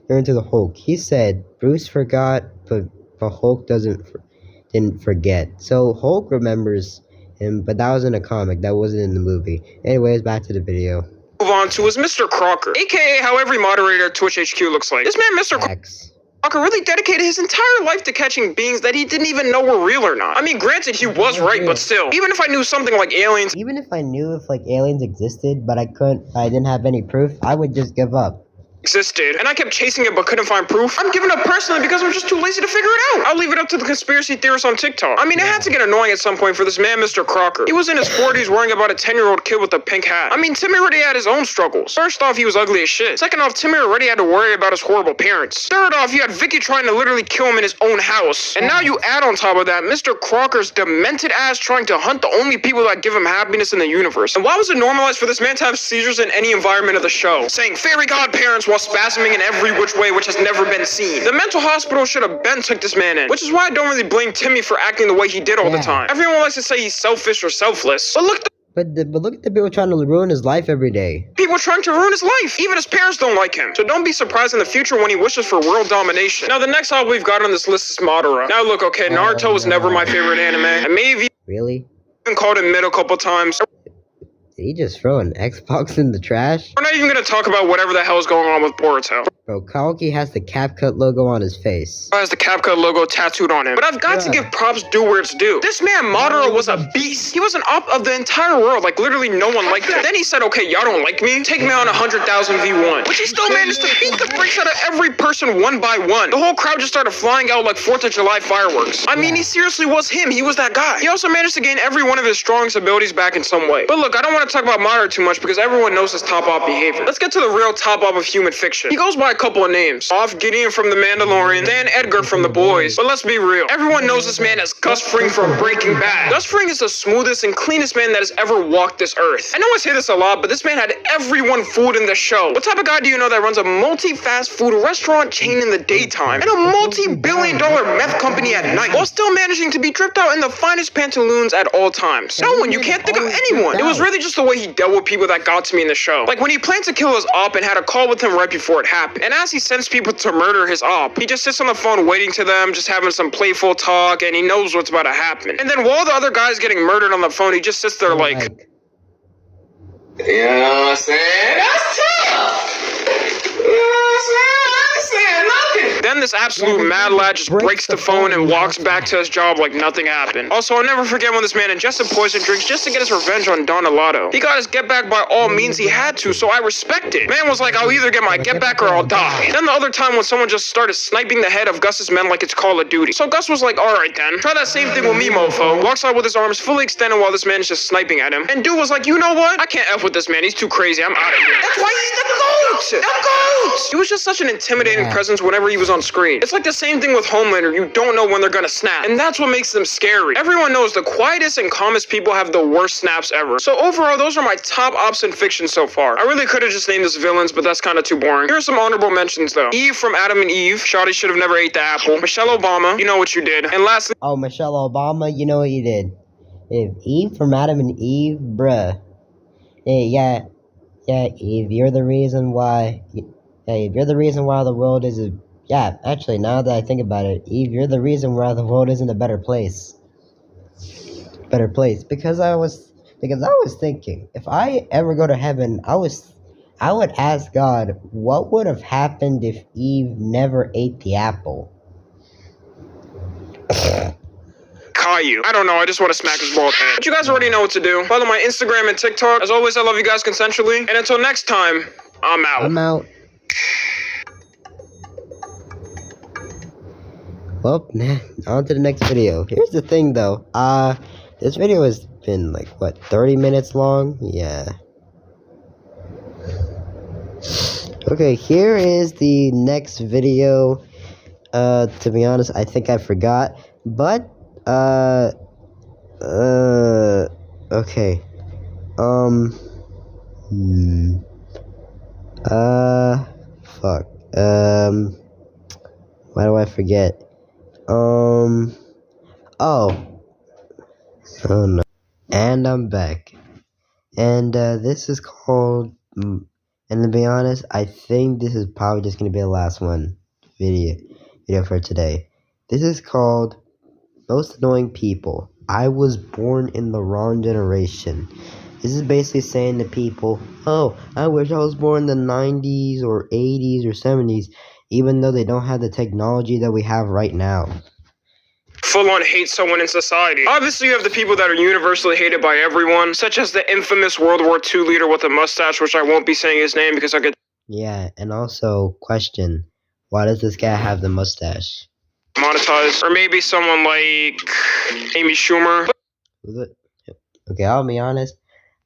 turned into the Hulk. He said Bruce forgot, but Hulk didn't forget. So Hulk remembers him, but that was in a comic. That wasn't in the movie. Anyways, back to the video. Move on to is Mr. Crocker, aka how every moderator at Twitch HQ looks like. This man, Mr. Crocker, really dedicated his entire life to catching beings that he didn't even know were real or not. I mean, granted, he was right, but still, even if I knew something like aliens, even if I knew if like aliens existed, but I didn't have any proof, I would just give up. Existed, and I kept chasing it but couldn't find proof, I'm giving up personally because I'm just too lazy to figure it out. I'll leave it up to the conspiracy theorists on TikTok. I mean, it had to get annoying at some point for this man, Mr. Crocker. He was in his 40s worrying about a 10-year-old kid with a pink hat. I mean, Timmy already had his own struggles. First off, he was ugly as shit. Second off, Timmy already had to worry about his horrible parents. Third off, you had Vicky trying to literally kill him in his own house. And now you add on top of that, Mr. Crocker's demented ass trying to hunt the only people that give him happiness in the universe. And why was it normalized for this man to have seizures in any environment of the show? Saying fairy godparents while spasming in every which way which has never been seen. The mental hospital should have took this man in, which is why I don't really blame Timmy for acting the way he did all the time. Everyone likes to say he's selfish or selfless, but look People trying to ruin his life. Even his parents don't like him. So don't be surprised in the future when he wishes for world domination. Now the next op we've got on this list is Madara. Now look, okay, Naruto was never my favorite anime. I may have even called him mid a couple times. Did he just throw an Xbox in the trash? We're not even gonna talk about whatever the hell is going on with Boruto. Bro, Kaoki has the CapCut logo on his face. Has the CapCut logo tattooed on him. But I've got to give props due where it's due. This man, Madara, was a beast. He was an op of the entire world. Like, literally no one liked him. Then he said, okay, y'all don't like me? Take me on 100,000 v1. Which he still managed to beat the brakes out of every person one by one. The whole crowd just started flying out like 4th of July fireworks. I mean, he seriously was him. He was that guy. He also managed to gain every one of his strongest abilities back in some way. But look, I don't want to talk about Madara too much because everyone knows his top op behavior. Let's get to the real top op of human fiction. He goes by a couple of names. Moff Gideon from The Mandalorian, Dan Edgar from The Boys. But let's be real. Everyone knows this man as Gus Fring from Breaking Bad. Gus Fring is the smoothest and cleanest man that has ever walked this earth. I know I say this a lot, but this man had everyone food in the show. What type of guy do you know that runs a multi-fast food restaurant chain in the daytime and a multi-billion-dollar meth company at night while still managing to be dripped out in the finest pantaloons at all times? No one, you can't think of anyone. It was really just the way he dealt with people that got to me in the show. Like when he planned to kill his op and had a call with him right before it happened. And as he sends people to murder his op, he just sits on the phone waiting to them, just having some playful talk, and he knows what's about to happen. And then while the other guy's getting murdered on the phone, he just sits there like, you know what I'm saying? That's tough! You know what I'm saying? I ain't saying nothing. Then this absolute mad lad just breaks the phone and walks back to his job like nothing happened. Also, I'll never forget when this man ingested poison drinks just to get his revenge on Don Alato. He got his get back by all means he had to, so I respect it. Man was like, I'll either get my get back or I'll die. Then the other time when someone just started sniping the head of Gus's men like it's Call of Duty. So Gus was like, alright then, try that same thing with me, mofo. Walks out with his arms fully extended while this man is just sniping at him. And dude was like, you know what? I can't F with this man, he's too crazy, I'm out of here. That's why he's the GOAT! The GOAT! He was just such an intimidating presence whenever he was on screen. It's like the same thing with Homelander, you don't know when they're gonna snap. And that's what makes them scary. Everyone knows the quietest and calmest people have the worst snaps ever. So overall, those are my top ops in fiction so far. I really could have just named this villains, but that's kind of too boring. Here are some honorable mentions though. Eve from Adam and Eve. Shawty should have never ate the apple. Michelle Obama, you know what you did. And lastly, oh, Michelle Obama, you know what you did. If Eve from Adam and Eve, bruh. Yeah, Eve, you're the reason why. Yeah, Eve, you're the reason why the world is a. Yeah, actually, now that I think about it, Eve, you're the reason why the world isn't a better place. Because I was thinking, if I ever go to heaven, I would ask God, what would have happened if Eve never ate the apple? Caillou. I don't know, I just want to smack his bald head. But you guys already know what to do. Follow my Instagram and TikTok. As always, I love you guys consensually. And until next time, I'm out. Well, on to the next video. Here's the thing though. This video has been like, what, 30 minutes long? Yeah. Okay, here is the next video. To be honest, I think I forgot. But, Okay. Fuck. Why do I forget? Oh. Oh no. And I'm back. And, this is called, and to be honest, I think this is probably just gonna be the last video for today. This is called Most Annoying People. I was born in the wrong generation. This is basically saying to people, oh, I wish I was born in the 90s or 80s or 70s, even though they don't have the technology that we have right now. Full on hate someone in society. Obviously, you have the people that are universally hated by everyone, such as the infamous World War II leader with a mustache, which I won't be saying his name because I could Yeah, and also, question, why does this guy have the mustache? monetize. Or maybe someone like Amy Schumer. Okay, I'll be honest,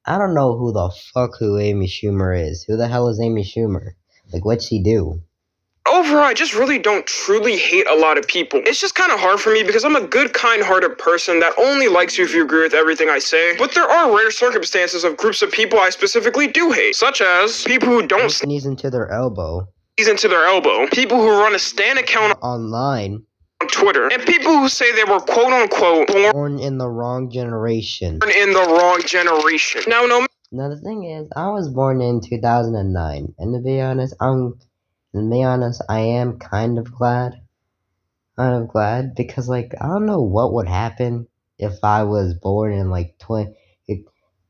I don't know who the fuck Amy Schumer is. Who the hell is Amy Schumer? Like, what'd she do? Overall, I just really don't truly hate a lot of people. It's just kind of hard for me because I'm a good, kind-hearted person that only likes you if you agree with everything I say. But there are rare circumstances of groups of people I specifically do hate, such as people who don't Sneeze into their elbow. sneeze into their elbow, people who run a Stan account Online. on Twitter, and people who say they were quote-unquote Born in the wrong generation. in the wrong generation. Now, Now, the thing is, I was born in 2009, and to be honest, I am kind of glad. Because, like, I don't know what would happen if I was born in, like,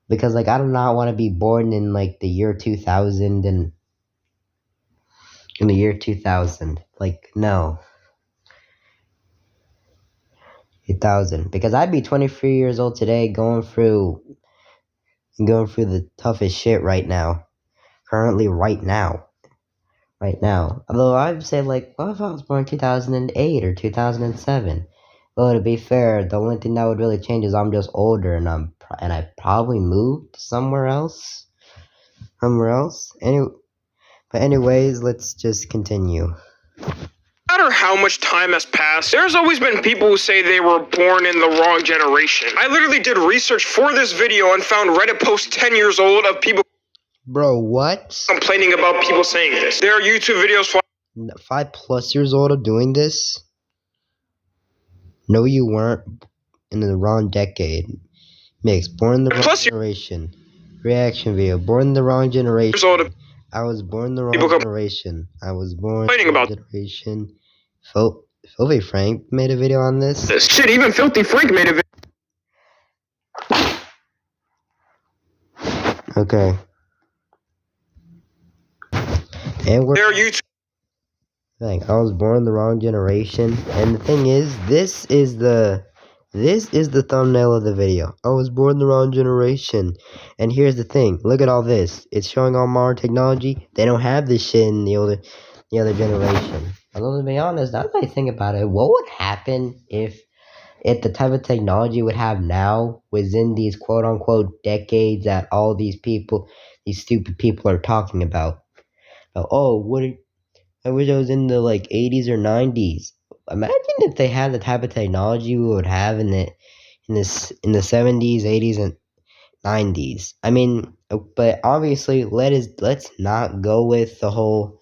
because, like, I do not want to be born in, like, the year 2000 and in the year 2000. Like, no. 2000. Because I'd be 23 years old today going through the toughest shit right now. Currently, right now. Although I'd say, like, what if I was born in 2008 or 2007? Well, to be fair, the only thing that would really change is I'm just older and I probably moved somewhere else. But anyways, let's just continue. no matter how much time has passed, there's always been people who say they were born in the wrong generation. I literally did research for this video and found Reddit posts 10 years old of people Bro, what? complaining about people saying this. There are YouTube videos 5+ years old of doing this? No, you weren't in the wrong decade. Mix, born in the wrong generation. Reaction video, born in the wrong generation. I was born in the wrong generation. I was born in the wrong generation. Filthy Frank made a video on this. Shit, even Filthy Frank made a video. Okay. And we're There are YouTube. I was born in the wrong generation, and the thing is, this is the thumbnail of the video. I was born in the wrong generation, and here's the thing. Look at all this. It's showing all modern technology. They don't have this shit in the other generation. Although, to be honest, now that I think about it, what would happen if the type of technology we have now was in these quote-unquote decades that all these stupid people are talking about? I wish I was in the, like, 80s or 90s. Imagine if they had the type of technology we would have in the 70s, 80s, and 90s. I mean, but obviously, let's not go with the whole.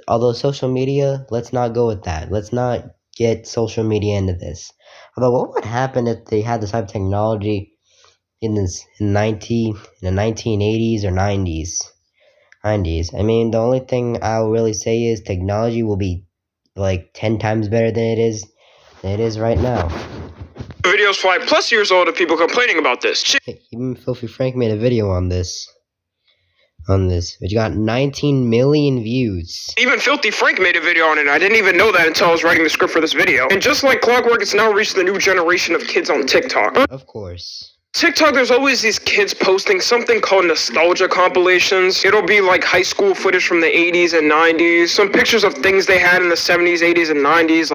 Although social media, let's not go with that. Let's not get social media into this. Although, what would happen if they had this type of technology in the 1980s or 90s? I mean, the only thing I'll really say is technology will be like 10 times better than it is right now. Videos 5+ years old of people complaining about this. Shit. Even Filthy Frank made a video on this. Which got 19 million views. Even Filthy Frank made a video on it. I didn't even know that until I was writing the script for this video. And just like clockwork, it's now reached the new generation of kids on TikTok. Of course. TikTok, there's always these kids posting something called nostalgia compilations. It'll be like high school footage from the 80s and 90s, some pictures of things they had in the 70s, 80s, and 90s.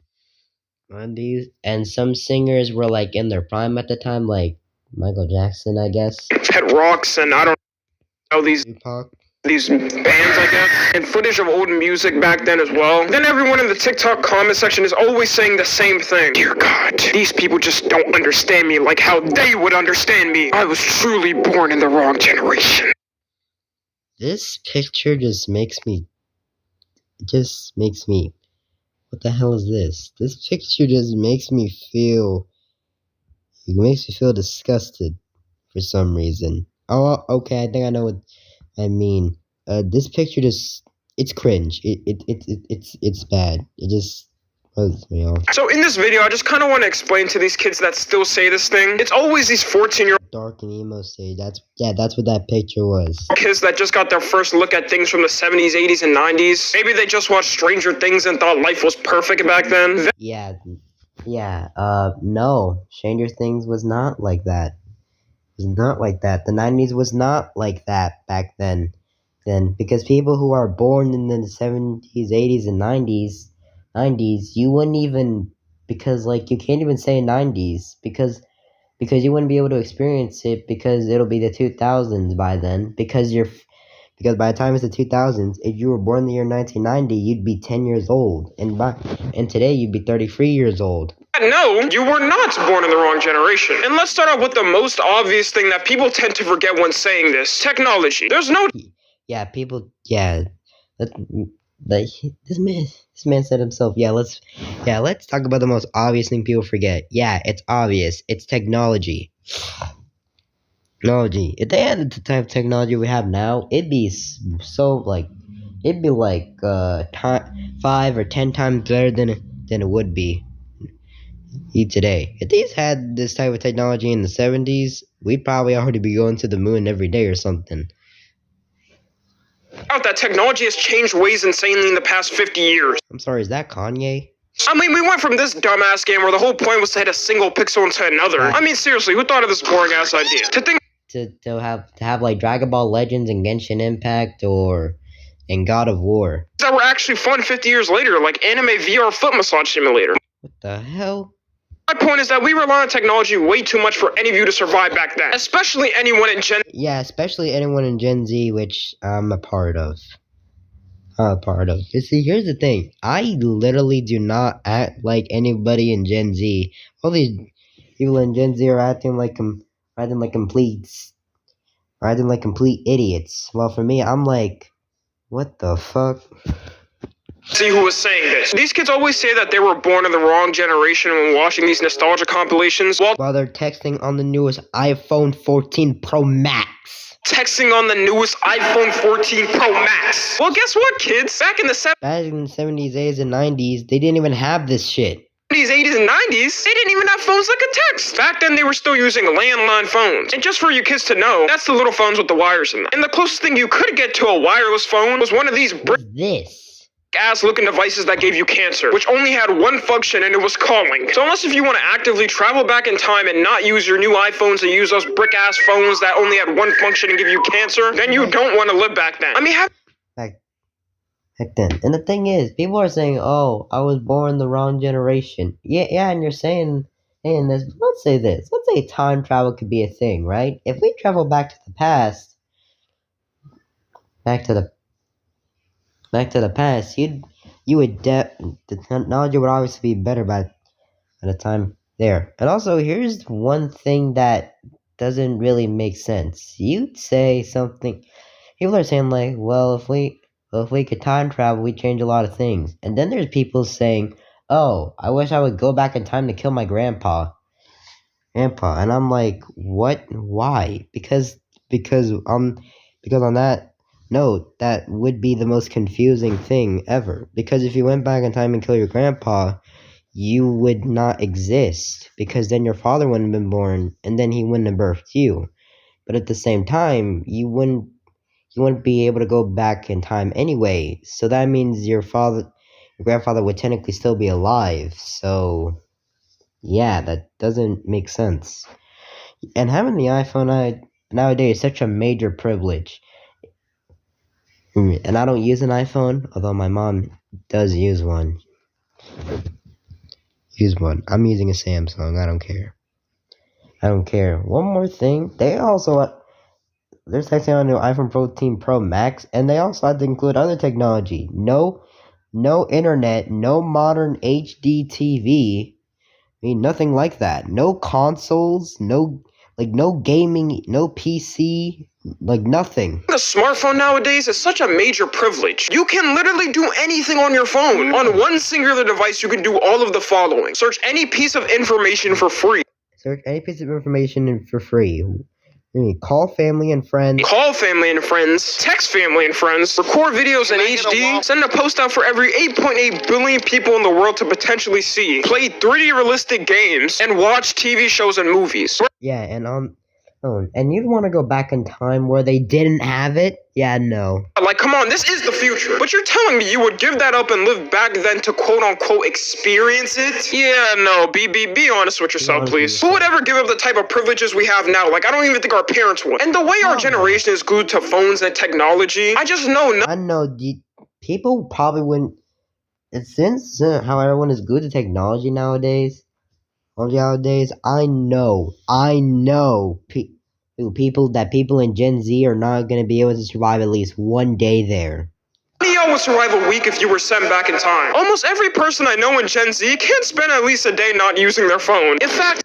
And some singers were like in their prime at the time, like Michael Jackson, I guess. Pet Rocks, and I don't know these. Tupac. these bands, I guess, and footage of old music back then as well. Then everyone in the TikTok comment section is always saying the same thing. Dear God, these people just don't understand me like how they would understand me. I was truly born in the wrong generation. This picture just makes me, what the hell is this? This picture just makes me feel, disgusted for some reason. Oh, okay, I think I know what I mean. This picture just, it's cringe. It's bad. It just bugs me off. So in this video, I just kind of want to explain to these kids that still say this thing. It's always these 14-year-old Dark and emo stage. That's what that picture was. kids that just got their first look at things from the 70s, 80s, and 90s. Maybe they just watched Stranger Things and thought life was perfect back then. Yeah. No. Stranger Things was not like that. It was not like that. The 90s was not like that back then. Because people who are born in the 70s, 80s, and 90s, you wouldn't even, because like you can't even say 90s because you wouldn't be able to experience it because it'll be the 2000s by then because by the time it's the 2000s, if you were born in the year 1990, you'd be 10 years old, and today you'd be 33 years old. No, you were not born in the wrong generation. And let's start off with the most obvious thing that people tend to forget when saying this. Technology. There's no Yeah, people. Yeah, this man said himself. Let's talk about the most obvious thing people forget. Yeah, it's obvious. It's technology. Technology. If they had the type of technology we have now, it'd be it'd be like 5 or 10 times better than it would be today. If these had this type of technology in the 70s, we'd probably already be going to the moon every day or something. doubt that technology has changed ways insanely in the past 50 years. I'm sorry, is that Kanye? I mean, we went from this dumbass game where the whole point was to hit a single pixel into another. I mean, seriously, who thought of this boring ass idea? To think To have like Dragon Ball Legends and Genshin Impact and God of War. that were actually fun 50 years later, like anime VR foot massage simulator. What the hell? My point is that we rely on technology way too much for any of you to survive back then, especially anyone in Gen. Yeah, especially anyone in Gen Z, which I'm a part of. You see, here's the thing. I literally do not act like anybody in Gen Z. All these people in Gen Z are acting like complete idiots. Well, for me, I'm like, what the fuck? See who was saying this. These kids always say that they were born in the wrong generation when watching these nostalgia compilations While they're texting on the newest iPhone 14 Pro Max. texting on the newest iPhone 14 Pro Max. Well, guess what, kids? Back in the 70s, Back in the 70s, 80s, and 90s, they didn't even have this shit. 80s, and 90s, they didn't even have phones that could text. Back then, they were still using landline phones. And just for you kids to know, that's the little phones with the wires in them. And the closest thing you could get to a wireless phone was one of these What's this? ass looking devices that gave you cancer, which only had one function and it was calling. So unless if you want to actively travel back in time and not use your new iPhones and use those brick ass phones that only had one function and give you cancer, then you don't want to live back then. I mean, Back then. And the thing is, people are saying, oh, I was born in the wrong generation. Yeah, and you're saying this. Let's say this. Let's say time travel could be a thing, right? If we travel back to the past, the technology would obviously be better by the time there. And also, here's one thing that doesn't really make sense. You'd say something. People are saying like, well, if we could time travel, we'd change a lot of things. And then there's people saying, oh, I wish I would go back in time to kill my grandpa. And I'm like, what? Why? Because on that note, that would be the most confusing thing ever. Because if you went back in time and killed your grandpa, you would not exist. Because then your father wouldn't have been born, and then he wouldn't have birthed you. But at the same time, you wouldn't be able to go back in time anyway. So that means your grandfather would technically still be alive. So yeah, that doesn't make sense. And having the iPhone nowadays is such a major privilege. And I don't use an iPhone, although my mom does use one. I'm using a Samsung. I don't care. One more thing. They also they're texting on the iPhone 14 Pro Max, and they also had to include other technology. No internet, no modern HD TV. I mean, nothing like that. No consoles, no gaming, no PC, nothing. The smartphone nowadays is such a major privilege. You can literally do anything on your phone. On one singular device, you can do all of the following. Search any piece of information for free. Search any piece of information for free. Call family and friends. Call family and friends. Text family and friends. Record videos in HD. Send a post out for every 8.8 billion people in the world to potentially see. Play 3D realistic games. And watch TV shows and movies. Yeah, and you'd want to go back in time where they didn't have it? Yeah, no. Like, come on, this is the future. But you're telling me you would give that up and live back then to quote-unquote experience it? Yeah, no, be honest with yourself, please. Who would ever give up the type of privileges we have now? Like, I don't even think our parents would. And the way our generation is glued to phones and technology, I just know I know, people probably wouldn't... Since how everyone is glued to technology nowadays, I know people in Gen Z are not going to be able to survive at least one day there. Y'all would survive a week if you were sent back in time. Almost every person I know in Gen Z can't spend at least a day not using their phone. In fact,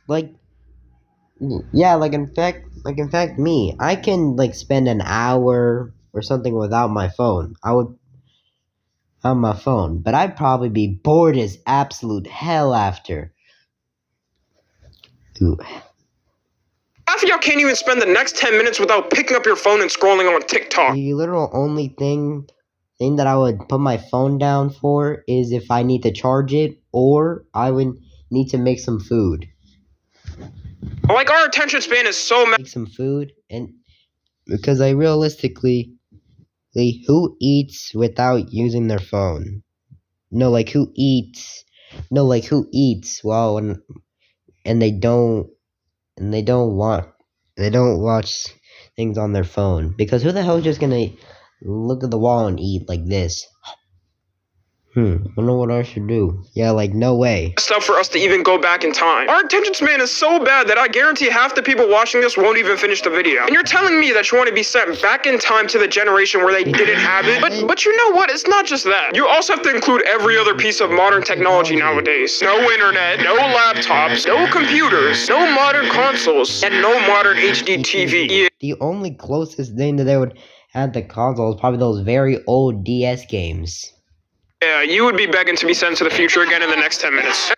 in fact, me, I can spend an hour or something without my phone. On my phone, but I'd probably be bored as absolute hell after. half of y'all can't even spend the next 10 minutes without picking up your phone and scrolling on TikTok. The literal only thing that I would put my phone down for is if I need to charge it or I would need to make some food. Like, our attention span is so make some food, and because realistically, who eats without using their phone? Who eats well and they don't watch things on their phone, because who the hell is just gonna look at the wall and eat like this? I don't know what I should do. Yeah, no way. Stuff for us to even go back in time. Our attention span is so bad that I guarantee half the people watching this won't even finish the video. And you're telling me that you want to be sent back in time to the generation where they didn't have it? But you know what? It's not just that. You also have to include every other piece of modern technology nowadays. No internet, no laptops, no computers, no modern consoles, and no modern HD TV. Yeah. The only closest thing that they would add to console is probably those very old DS games. Yeah, you would be begging to be sent to the future again in the next 10 minutes.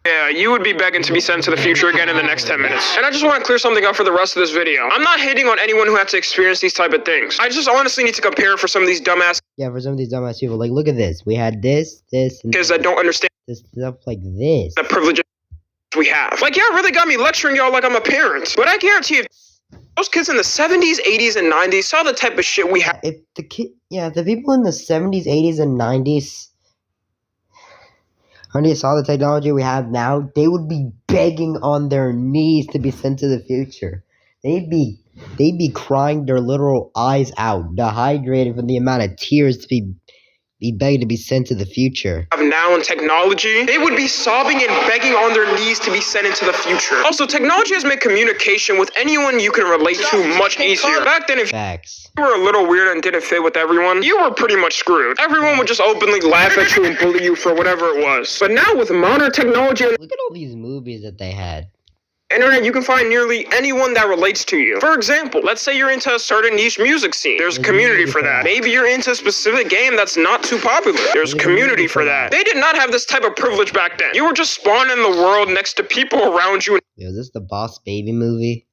Yeah, you would be begging to be sent to the future again in the next 10 minutes. And I just want to clear something up for the rest of this video. I'm not hating on anyone who had to experience these type of things. I just honestly need to compare for some of these dumbass... Yeah, for some of these dumbass people. Look at this. We had this, and... kids that don't understand... this stuff like this. The privileges we have. Y'all really got me lecturing y'all like I'm a parent. But I guarantee if those kids in the 70s, 80s, and 90s saw the type of shit we have... If the people in the 70s, 80s, and 90s saw the technology we have now, they would be begging on their knees to be sent to the future. They'd be crying their literal eyes out, dehydrated from the amount of tears to be begged to be sent to the future. Of now in technology, they would be sobbing and begging on their knees to be sent into the future. Also, technology has made communication with anyone you can relate to much easier. Back then, if you were a little weird and didn't fit with everyone, you were pretty much screwed. Everyone would just openly laugh at you and bully you for whatever it was. But now with modern technology... Look at all these movies that they had. Internet, you can find nearly anyone that relates to you. For example, let's say you're into a certain niche music scene. There's a community for that. Maybe you're into a specific game that's not too popular. There's a community for that. They did not have this type of privilege back then. You were just spawned in the world next to people around you. Is this the Boss Baby movie?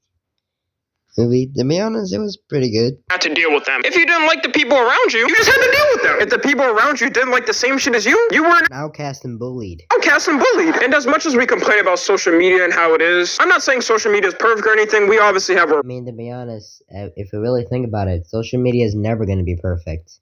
To be honest, it was pretty good. Had to deal with them. If you didn't like the people around you, you just had to deal with them. If the people around you didn't like the same shit as you were an outcast and bullied. Outcast and bullied. And as much as we complain about social media and how it is, I'm not saying social media is perfect or anything. We obviously have our... I mean, to be honest, if we really think about it, social media is never going to be perfect.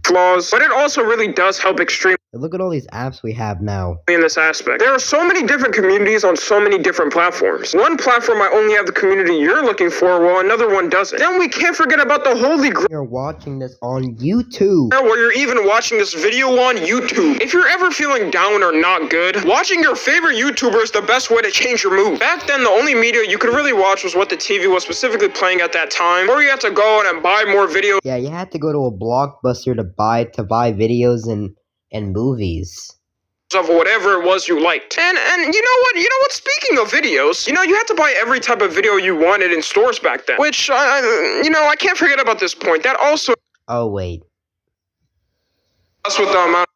Flaws, but it also really does help extremely. Look at all these apps we have now. In this aspect, there are so many different communities on so many different platforms. One platform might only have the community you're looking for, while another one doesn't. Then we can't forget about the holy grail. You're watching this on YouTube. Where you're even watching this video on YouTube. If you're ever feeling down or not good, watching your favorite YouTuber is the best way to change your mood. Back then, the only media you could really watch was what the TV was specifically playing at that time, or you had to go and buy more videos. Yeah, you had to go to a Blockbuster to buy videos and movies. Of whatever it was you liked. And you know what, speaking of videos, you had to buy every type of video you wanted in stores back then. Which, I can't forget about this point. That also... Oh, wait. That's what the amount...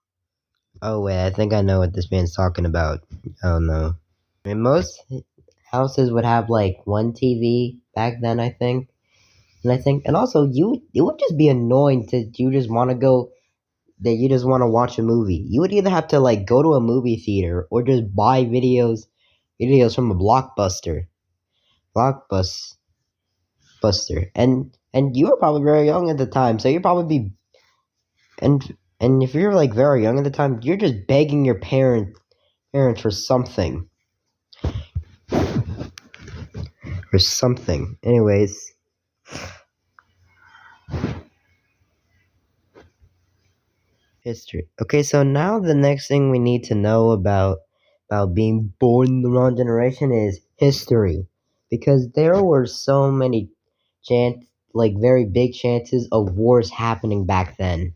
Oh, wait, I think I know what this man's talking about. Oh, no. I mean, most houses would have, like, one TV back then, I think. And also, it would just be annoying you just want to watch a movie. You would either have to, like, go to a movie theater or just buy videos from a Blockbuster. And you were probably very young at the time, so you'd probably be... And if you're, like, very young at the time, you're just begging your parents for something. Anyways. History. Okay, so now the next thing we need to know about being born in the wrong generation is history. Because there were so many very big chances of wars happening back then.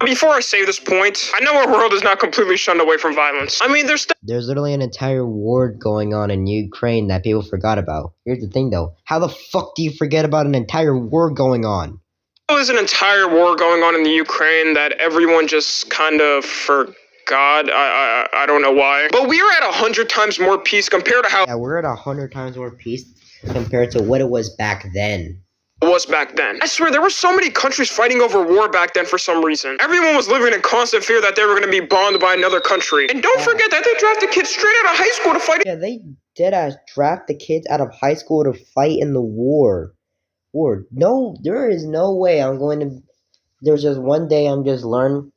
Before I say this point, I know our world is not completely shunned away from violence. I mean, there's literally an entire war going on in Ukraine that people forgot about. Here's the thing, though. How the fuck do you forget about an entire war going on? There's an entire war going on in the Ukraine that everyone just kind of forgot. I don't know why. But we are at 100 times more peace compared to how... Yeah, we're at 100 times more peace compared to what it was back then. I swear, there were so many countries fighting over war back then for some reason. Everyone was living in constant fear that they were going to be bombed by another country. And don't forget that they drafted kids straight out of high school to fight. Yeah, they did draft the kids out of high school to fight in the war. No, there is no way there's just one day I'm just learning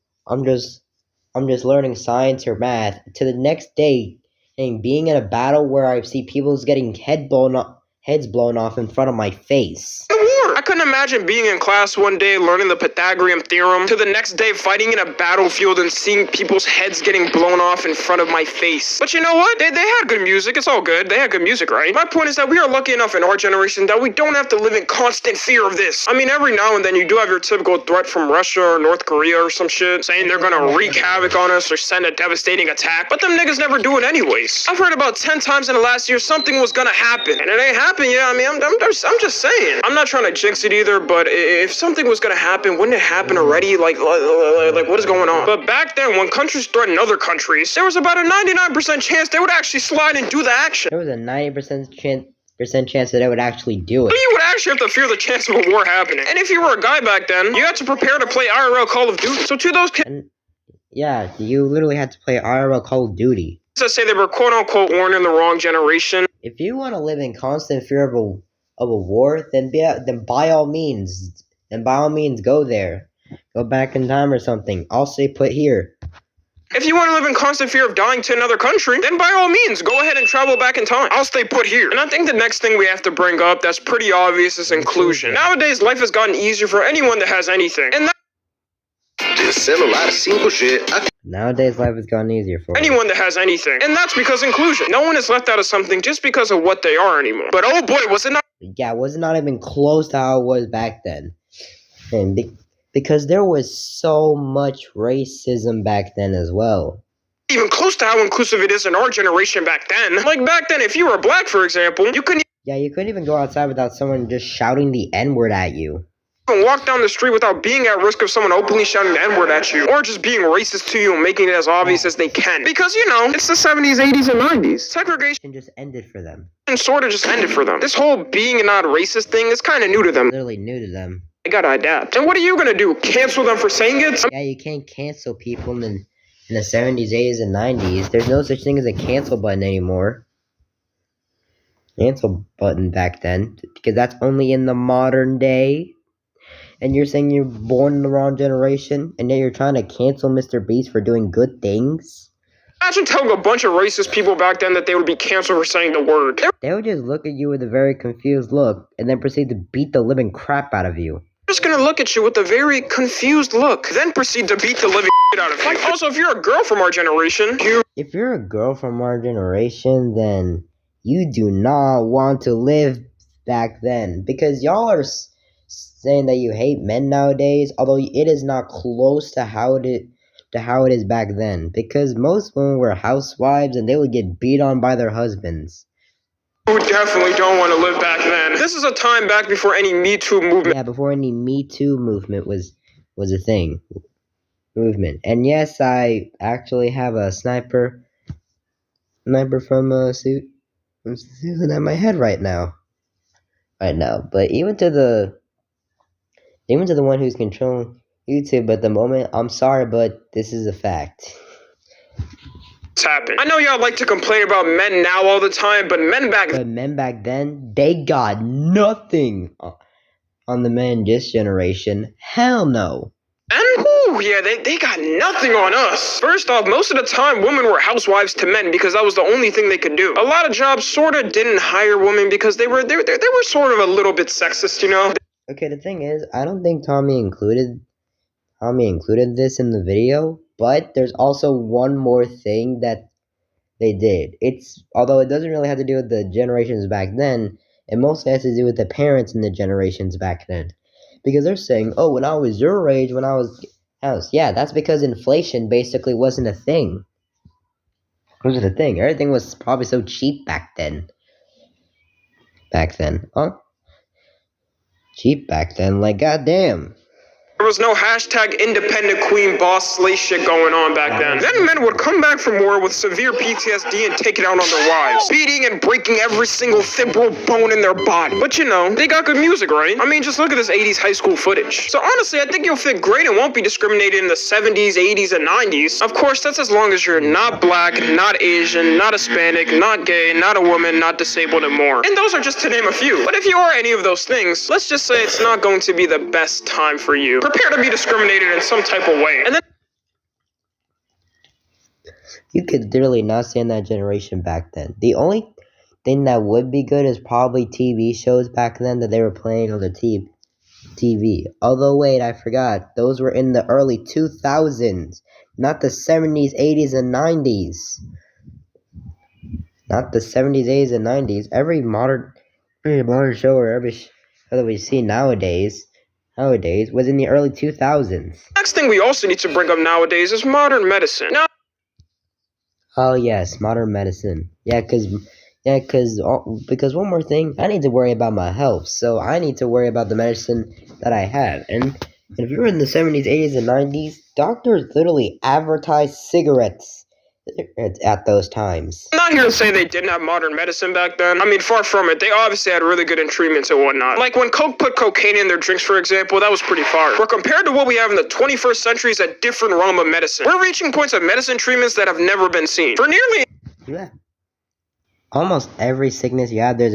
science or math to the next day and being in a battle where I see people's getting heads blown off in front of my face. I couldn't imagine being in class one day learning the Pythagorean theorem to the next day fighting in a battlefield and seeing people's heads getting blown off in front of my face. But you know what? They had good music. It's all good. They had good music, right? My point is that we are lucky enough in our generation that we don't have to live in constant fear of this. I mean, every now and then you do have your typical threat from Russia or North Korea or some shit saying they're gonna wreak havoc on us or send a devastating attack, but them niggas never do it anyways. I've heard about 10 times in the last year something was gonna happen, and it ain't happened yet. I mean, I'm just saying. I'm not trying to jinx it either, but if something was gonna happen, wouldn't it happen already? Like what is going on? But back then, when countries threatened other countries, there was about a 99% chance they would actually slide and do the action. There was a 90% chance that I would actually do it. You would actually have to fear the chance of a war happening. And if you were a guy back then, you had to prepare to play IRL Call of Duty. So to those kids... Yeah, you literally had to play IRL Call of Duty. That say they were quote-unquote born in the wrong generation. If you want to live in constant fear of a war, then by all means go there. Go back in time or something. I'll stay put here. If you want to live in constant fear of dying to another country, then by all means, go ahead and travel back in time. I'll stay put here. And I think the next thing we have to bring up that's pretty obvious is inclusion. Nowadays, life has gotten easier for anyone that has anything. And Nowadays, life has gotten easier for anyone that has anything. And that's because inclusion. No one is left out of something just because of what they are anymore. But oh boy, was it not... Yeah, it was not even close to how it was back then. And because there was so much racism back then as well. Even close to how inclusive it is in our generation back then. Like back then, if you were black, for example, you couldn't... Yeah, you couldn't even go outside without someone just shouting the N-word at you. Walk down the street without being at risk of someone openly shouting the N-word at you, or just being racist to you and making it as obvious as they can. Because, it's the 70s, 80s, and 90s. Segregation just ended for them. And sort of just ended for them. This whole being not racist thing is kind of new to them. Literally new to them. They gotta adapt. And what are you gonna do? Cancel them for saying it? Yeah, you can't cancel people in the 70s, 80s, and 90s. There's no such thing as a cancel button anymore. Cancel button back then, because that's only in the modern day. And you're saying you're born in the wrong generation, and yet you're trying to cancel Mr. Beast for doing good things? Imagine telling a bunch of racist people back then that they would be canceled for saying the word. They would just look at you with a very confused look, and then proceed to beat the living crap out of you. Just gonna look at you with a very confused look, then proceed to beat the living shit out of you. Also, if you're a girl from our generation, If you're a girl from our generation, then you do not want to live back then, because y'all are saying that you hate men nowadays, although it is not close to how it is back then, because most women were housewives and they would get beat on by their husbands. you definitely don't want to live back then. This is a time back before any Me Too movement. Yeah, before any Me Too movement was a thing. And yes, I actually have a sniper from Susan at my head right now. But even to the one who's controlling YouTube at the moment, I'm sorry, but this is a fact. Happen. I know y'all like to complain about men now all the time, but men back then, they got nothing on the men this generation. Hell no. And yeah, they got nothing on us. First off, most of the time, women were housewives to men because that was the only thing they could do. A lot of jobs sorta didn't hire women because they were sort of a little bit sexist, you know? Okay, the thing is, I don't think Tommy included this in the video, but there's also one more thing that they did. Although it doesn't really have to do with the generations back then, it mostly has to do with the parents in the generations back then. Because they're saying, oh, when I was your age, when I was house. Yeah, that's because inflation basically wasn't a thing. It wasn't a thing. Everything was probably so cheap back then. Huh? Cheap back then, like goddamn. There was no hashtag independent queen boss slay shit going on back then. Then men would come back from war with severe PTSD and take it out on their wives, beating and breaking every single fibro bone in their body. But you know, they got good music, right? I mean, just look at this 80s high school footage. So honestly, I think you'll fit great and won't be discriminated in the 70s, 80s, and 90s. Of course, that's as long as you're not black, not Asian, not Hispanic, not gay, not a woman, not disabled, and more. And those are just to name a few. But if you are any of those things, let's just say it's not going to be the best time for you. Prepare to be discriminated in some type of way. And then you could literally not stand that generation back then. The only thing that would be good is probably TV shows back then that they were playing on the TV. Although, wait, I forgot. Those were in the early 2000s, not the 70s, 80s, and 90s. Not the 70s, 80s, and 90s. Every modern show or every show that we see nowadays was in the early 2000s. Next thing we also need to bring up nowadays is modern medicine. Now, oh yes, modern medicine. Because one more thing, I need to worry about my health, so I need to worry about the medicine that I have. And if you were in the 70s, 80s, and 90s, doctors literally advertised cigarettes at those times. I'm not here to say they didn't have modern medicine back then. I mean, far from it. They obviously had really good treatments and whatnot. Like when Coke put cocaine in their drinks, for example, that was pretty far. But compared to what we have in the 21st century is a different realm of medicine. We're reaching points of medicine treatments that have never been seen. For nearly... Yeah. Almost every sickness you have, there's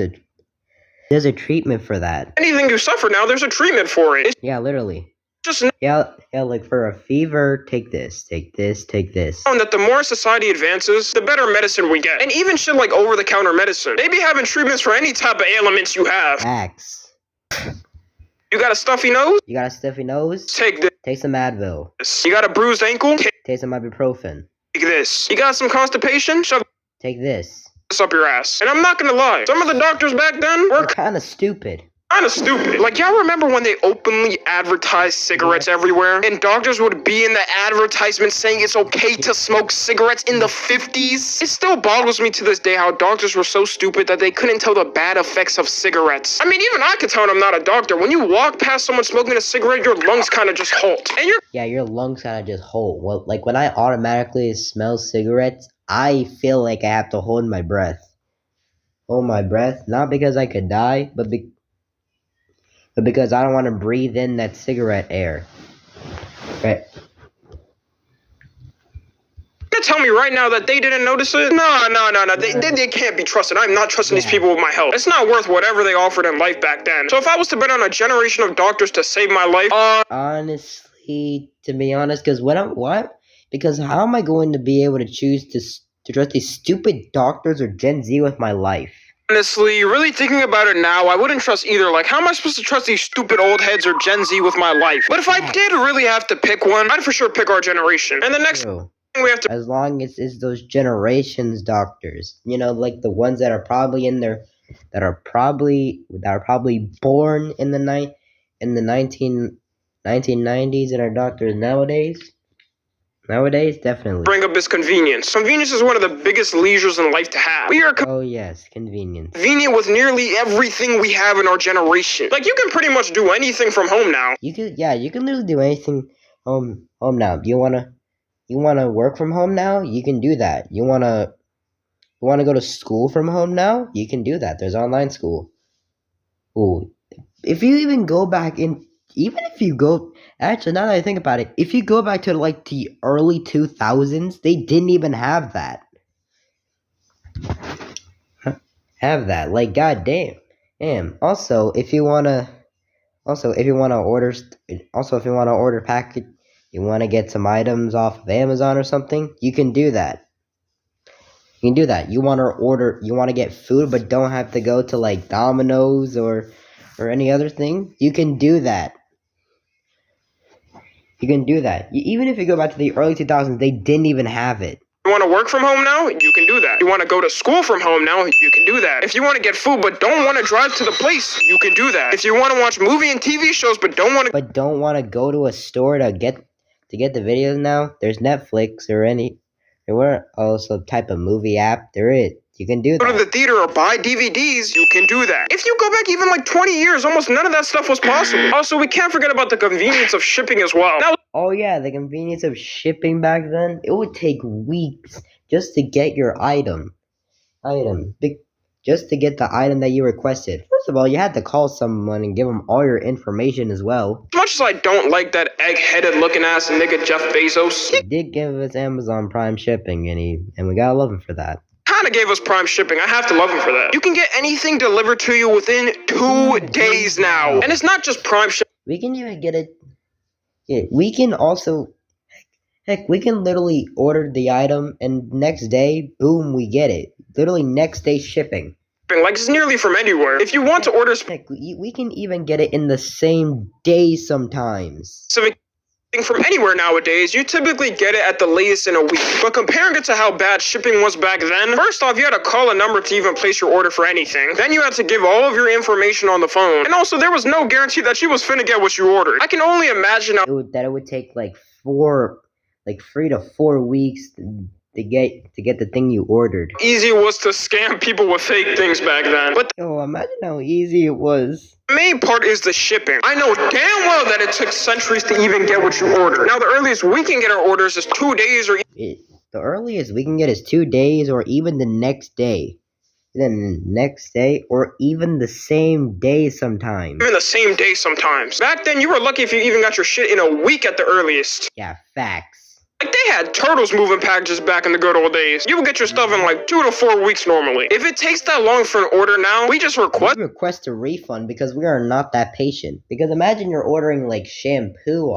a treatment for that. Anything you suffer now, there's a treatment for it. Yeah, literally. Just like for a fever, take this. And that the more society advances, the better medicine we get. And even shit like over-the-counter medicine. They be having treatments for any type of ailments you have. Facts. You got a stuffy nose? Take this. Take some Advil. You got a bruised ankle? Take some ibuprofen. Take this. You got some constipation? Shove Take this. Up your ass. And I'm not gonna lie, some of the doctors back then were kind of stupid. Like, y'all remember when they openly advertised cigarettes everywhere? And doctors would be in the advertisement saying it's okay to smoke cigarettes in the 50s? It still boggles me to this day how doctors were so stupid that they couldn't tell the bad effects of cigarettes. I mean, even I could tell I'm not a doctor. When you walk past someone smoking a cigarette, your lungs kind of just halt. And your lungs kind of just halt. Well, like when I automatically smell cigarettes, I feel like I have to hold my breath. Hold my breath, not because I could die, but because I don't want to breathe in that cigarette air. Right. gonna tell me right now that they didn't notice it? No. They can't be trusted. I'm not trusting these people with my health. It's not worth whatever they offered in life back then. So if I was to bet on a generation of doctors to save my life, honestly, to be honest, because how am I going to be able to choose to trust these stupid doctors or Gen Z with my life? honestly, really thinking about it now, I wouldn't trust either. Like, how am I supposed to trust these stupid old heads or Gen Z with my life? But if I did really have to pick one, I'd for sure pick our generation. And the next thing we have to... As long as it's those generations doctors, you know, like the ones that are probably that are probably born in the 1990s and are doctors nowadays. Nowadays, definitely. Bring up is convenience. Convenience is one of the biggest leisures in life to have. We are oh yes, convenience. Convenient with nearly everything we have in our generation. Like, you can pretty much do anything from home now. You can literally do anything home now. You wanna work from home now? You can do that. You wanna go to school from home now? You can do that. There's online school. Ooh, if you even go back in. Even if you go, actually, now that I think about it, if you go back to like the early 2000s, they didn't even have that. Like, goddamn. Also, if you wanna order package, you wanna get some items off of Amazon or something, you can do that. You wanna get food, but don't have to go to like Domino's or any other thing. You can do that. Even if you go back to the early 2000s, they didn't even have it. You want to work from home now? You can do that. You want to go to school from home now? You can do that. If you want to get food but don't want to drive to the place, you can do that. If you want to watch movie and TV shows but don't want to go to a store to get the videos now, there's Netflix or also type of movie app. There is. You can do that. Go to the theater or buy DVDs, you can do that. If you go back even like 20 years, almost none of that stuff was possible. Also, we can't forget about the convenience of shipping as well. Now, oh yeah, the convenience of shipping back then. It would take weeks just to get your item. Just to get the item that you requested. First of all, you had to call someone and give them all your information as well. As much as I don't like that egg-headed looking ass nigga Jeff Bezos, he did give us Amazon Prime shipping, and we gotta love him for that. Kinda gave us Prime shipping. I have to love him for that. You can get anything delivered to you within 2 days now. And it's not just Prime shipping. We can even get it. Yeah, we can also. Heck, we can literally order the item and next day, boom, we get it. Literally next day shipping. Like, it's nearly from anywhere. If you want to order... Heck, we can even get it in the same day sometimes. From anywhere nowadays, you typically get it at the latest in a week. But comparing it to how bad shipping was back then, first off, you had to call a number to even place your order for anything. Then you had to give all of your information on the phone. And also, there was no guarantee that you was finna get what you ordered. I can only imagine how... It would take like 3 to 4 weeks to get the thing you ordered. Easy it was to scam people with fake things back then. But imagine how easy it was. The main part is the shipping. I know damn well that it took centuries to even get what you ordered. Now the earliest we can get our orders is 2 days or... The earliest we can get is 2 days or even the next day. Then the next day or even the same day sometimes. Even the same day sometimes. Back then you were lucky if you even got your shit in a week at the earliest. Yeah, facts. Like, they had turtles moving packages back in the good old days. You would get your stuff in like 2 to 4 weeks normally. If it takes that long for an order now, we just request a refund because we are not that patient. Because imagine you're ordering like shampoo.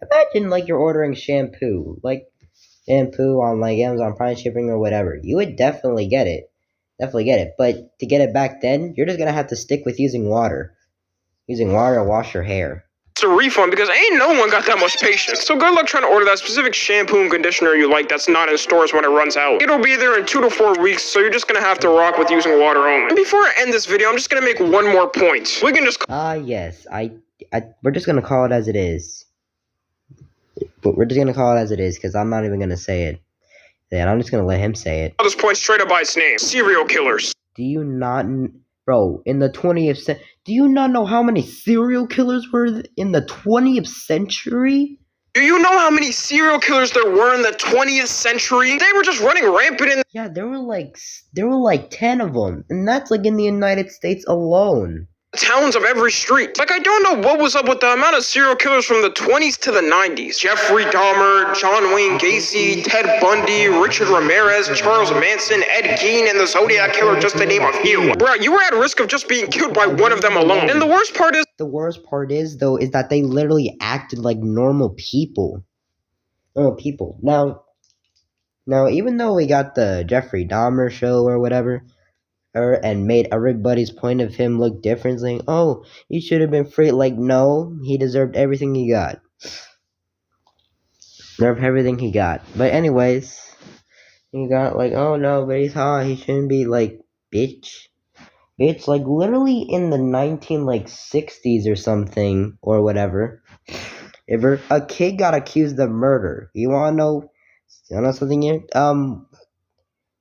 Imagine like you're ordering shampoo. Like shampoo on like Amazon Prime shipping or whatever. You would definitely get it. But to get it back then, you're just gonna have to stick with using water. Using water to wash your hair. It's a refund because ain't no one got that much patience. So good luck trying to order that specific shampoo and conditioner you like that's not in stores when it runs out. It'll be there in 2 to 4 weeks, so you're just gonna have to rock with using water only. And before I end this video, I'm just gonna make one more point. We can just... yes. We're just gonna call it as it is. But we're just gonna call it as it is, because I'm not even gonna say it. And I'm just gonna let him say it. I'll just point straight up by its name. Serial killers. Do you not... Bro, in the 20th century... Do you not know how many serial killers were in the 20th century? Do you know how many serial killers there were in the 20th century? They were just running rampant in... Yeah, there were like 10 of them. And that's like in the United States alone. towns of every street. Like, I don't know what was up with the amount of serial killers from the 20s to the 90s. Jeffrey Dahmer, John Wayne Gacy, Ted Bundy, Richard Ramirez, Charles Manson, Ed Gein, and the Zodiac Killer, just to name a few. Bro, you were at risk of just being killed by one of them alone. And the worst part is though, is that they literally acted like normal people. Now, even though we got the Jeffrey Dahmer show or whatever, and made everybody's point of him look different, saying, oh, he should have been free. Like, no, he deserved everything he got. But anyways, he got like, oh no, but he's hot. He shouldn't be like, bitch. Like literally in the 60s or something or whatever. A kid got accused of murder. You wanna know something here?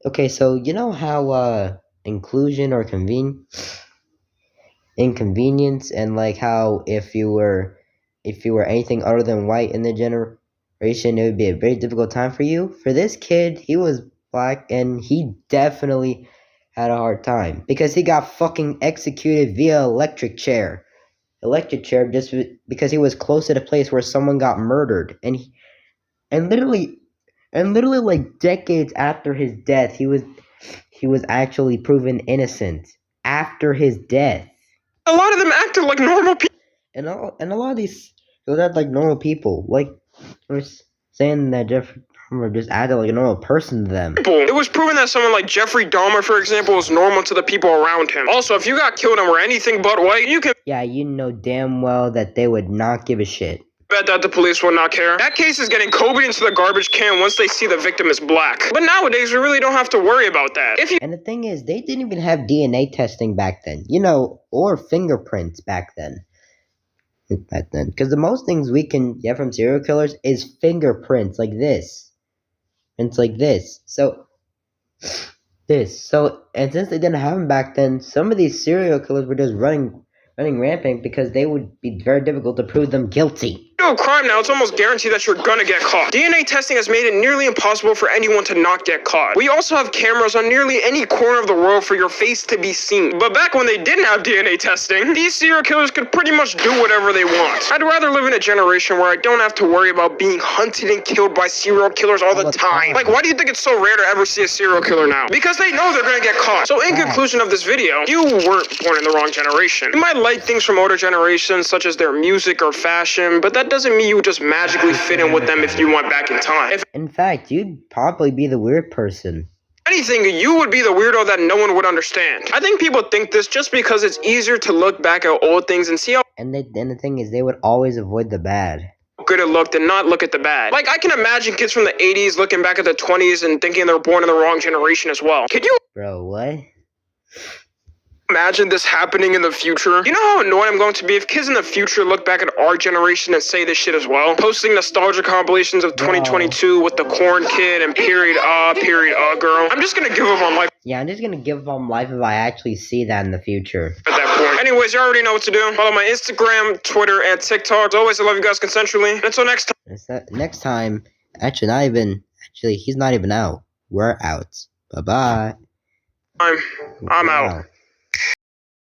Okay, so you know how inclusion or inconvenience, and like how if you were anything other than white in the generation, it would be a very difficult time for you. For this kid, he was black and he definitely had a hard time because he got fucking executed via electric chair just because he was close to the place where someone got murdered, and literally like decades after his death, he was actually proven innocent after his death. a lot of them acted like normal people. And a lot of these people act like normal people. Like, we're saying that Jeffrey Dahmer just acted like a normal person to them. It was proven that someone like Jeffrey Dahmer, for example, was normal to the people around him. Also, if you got killed and were anything but white, you can Yeah, you know damn well that they would not give a shit. bet that the police would not care. That case is getting copied into the garbage can once they see the victim is black. But nowadays, we really don't have to worry about that. And the thing is, they didn't even have DNA testing back then, or fingerprints back then. Because the most things we can get from serial killers is fingerprints like this. And it's like this. So, and since they didn't have them back then, some of these serial killers were just running rampant because they would be very difficult to prove them guilty. Do a crime now, it's almost guaranteed that you're gonna get caught. DNA testing has made it nearly impossible for anyone to not get caught. We also have cameras on nearly any corner of the world for your face to be seen. But back when they didn't have DNA testing, these serial killers could pretty much do whatever they want. I'd rather live in a generation where I don't have to worry about being hunted and killed by serial killers all the time. Like, why do you think it's so rare to ever see a serial killer now? Because they know they're gonna get caught. So in conclusion of this video, you weren't born in the wrong generation. You might like things from older generations, such as their music or fashion, but that doesn't mean you would just magically fit in with them if you went back in time. If In fact, you'd probably be the weird person. anything, you would be the weirdo that no one would understand. I think people think this just because it's easier to look back at old things and see how And the thing is, they would always avoid the bad. good it looked and not look at the bad. Like, I can imagine kids from the 80s looking back at the 20s and thinking they were born in the wrong generation as well. Can you Bro, what? imagine this happening in the future? You know how annoyed I'm going to be if kids in the future look back at our generation and say this shit as well? Posting nostalgia compilations of 2022 with the corn kid and period girl. I'm just gonna give up on life Yeah, I'm just gonna give up on life if I actually see that in the future. at that point. Anyways, you already know what to do. Follow my Instagram, Twitter, and TikTok. As always, I love you guys consensually. Until next time. Next time, he's not even out. We're out. Bye-bye. I'm out. Wow.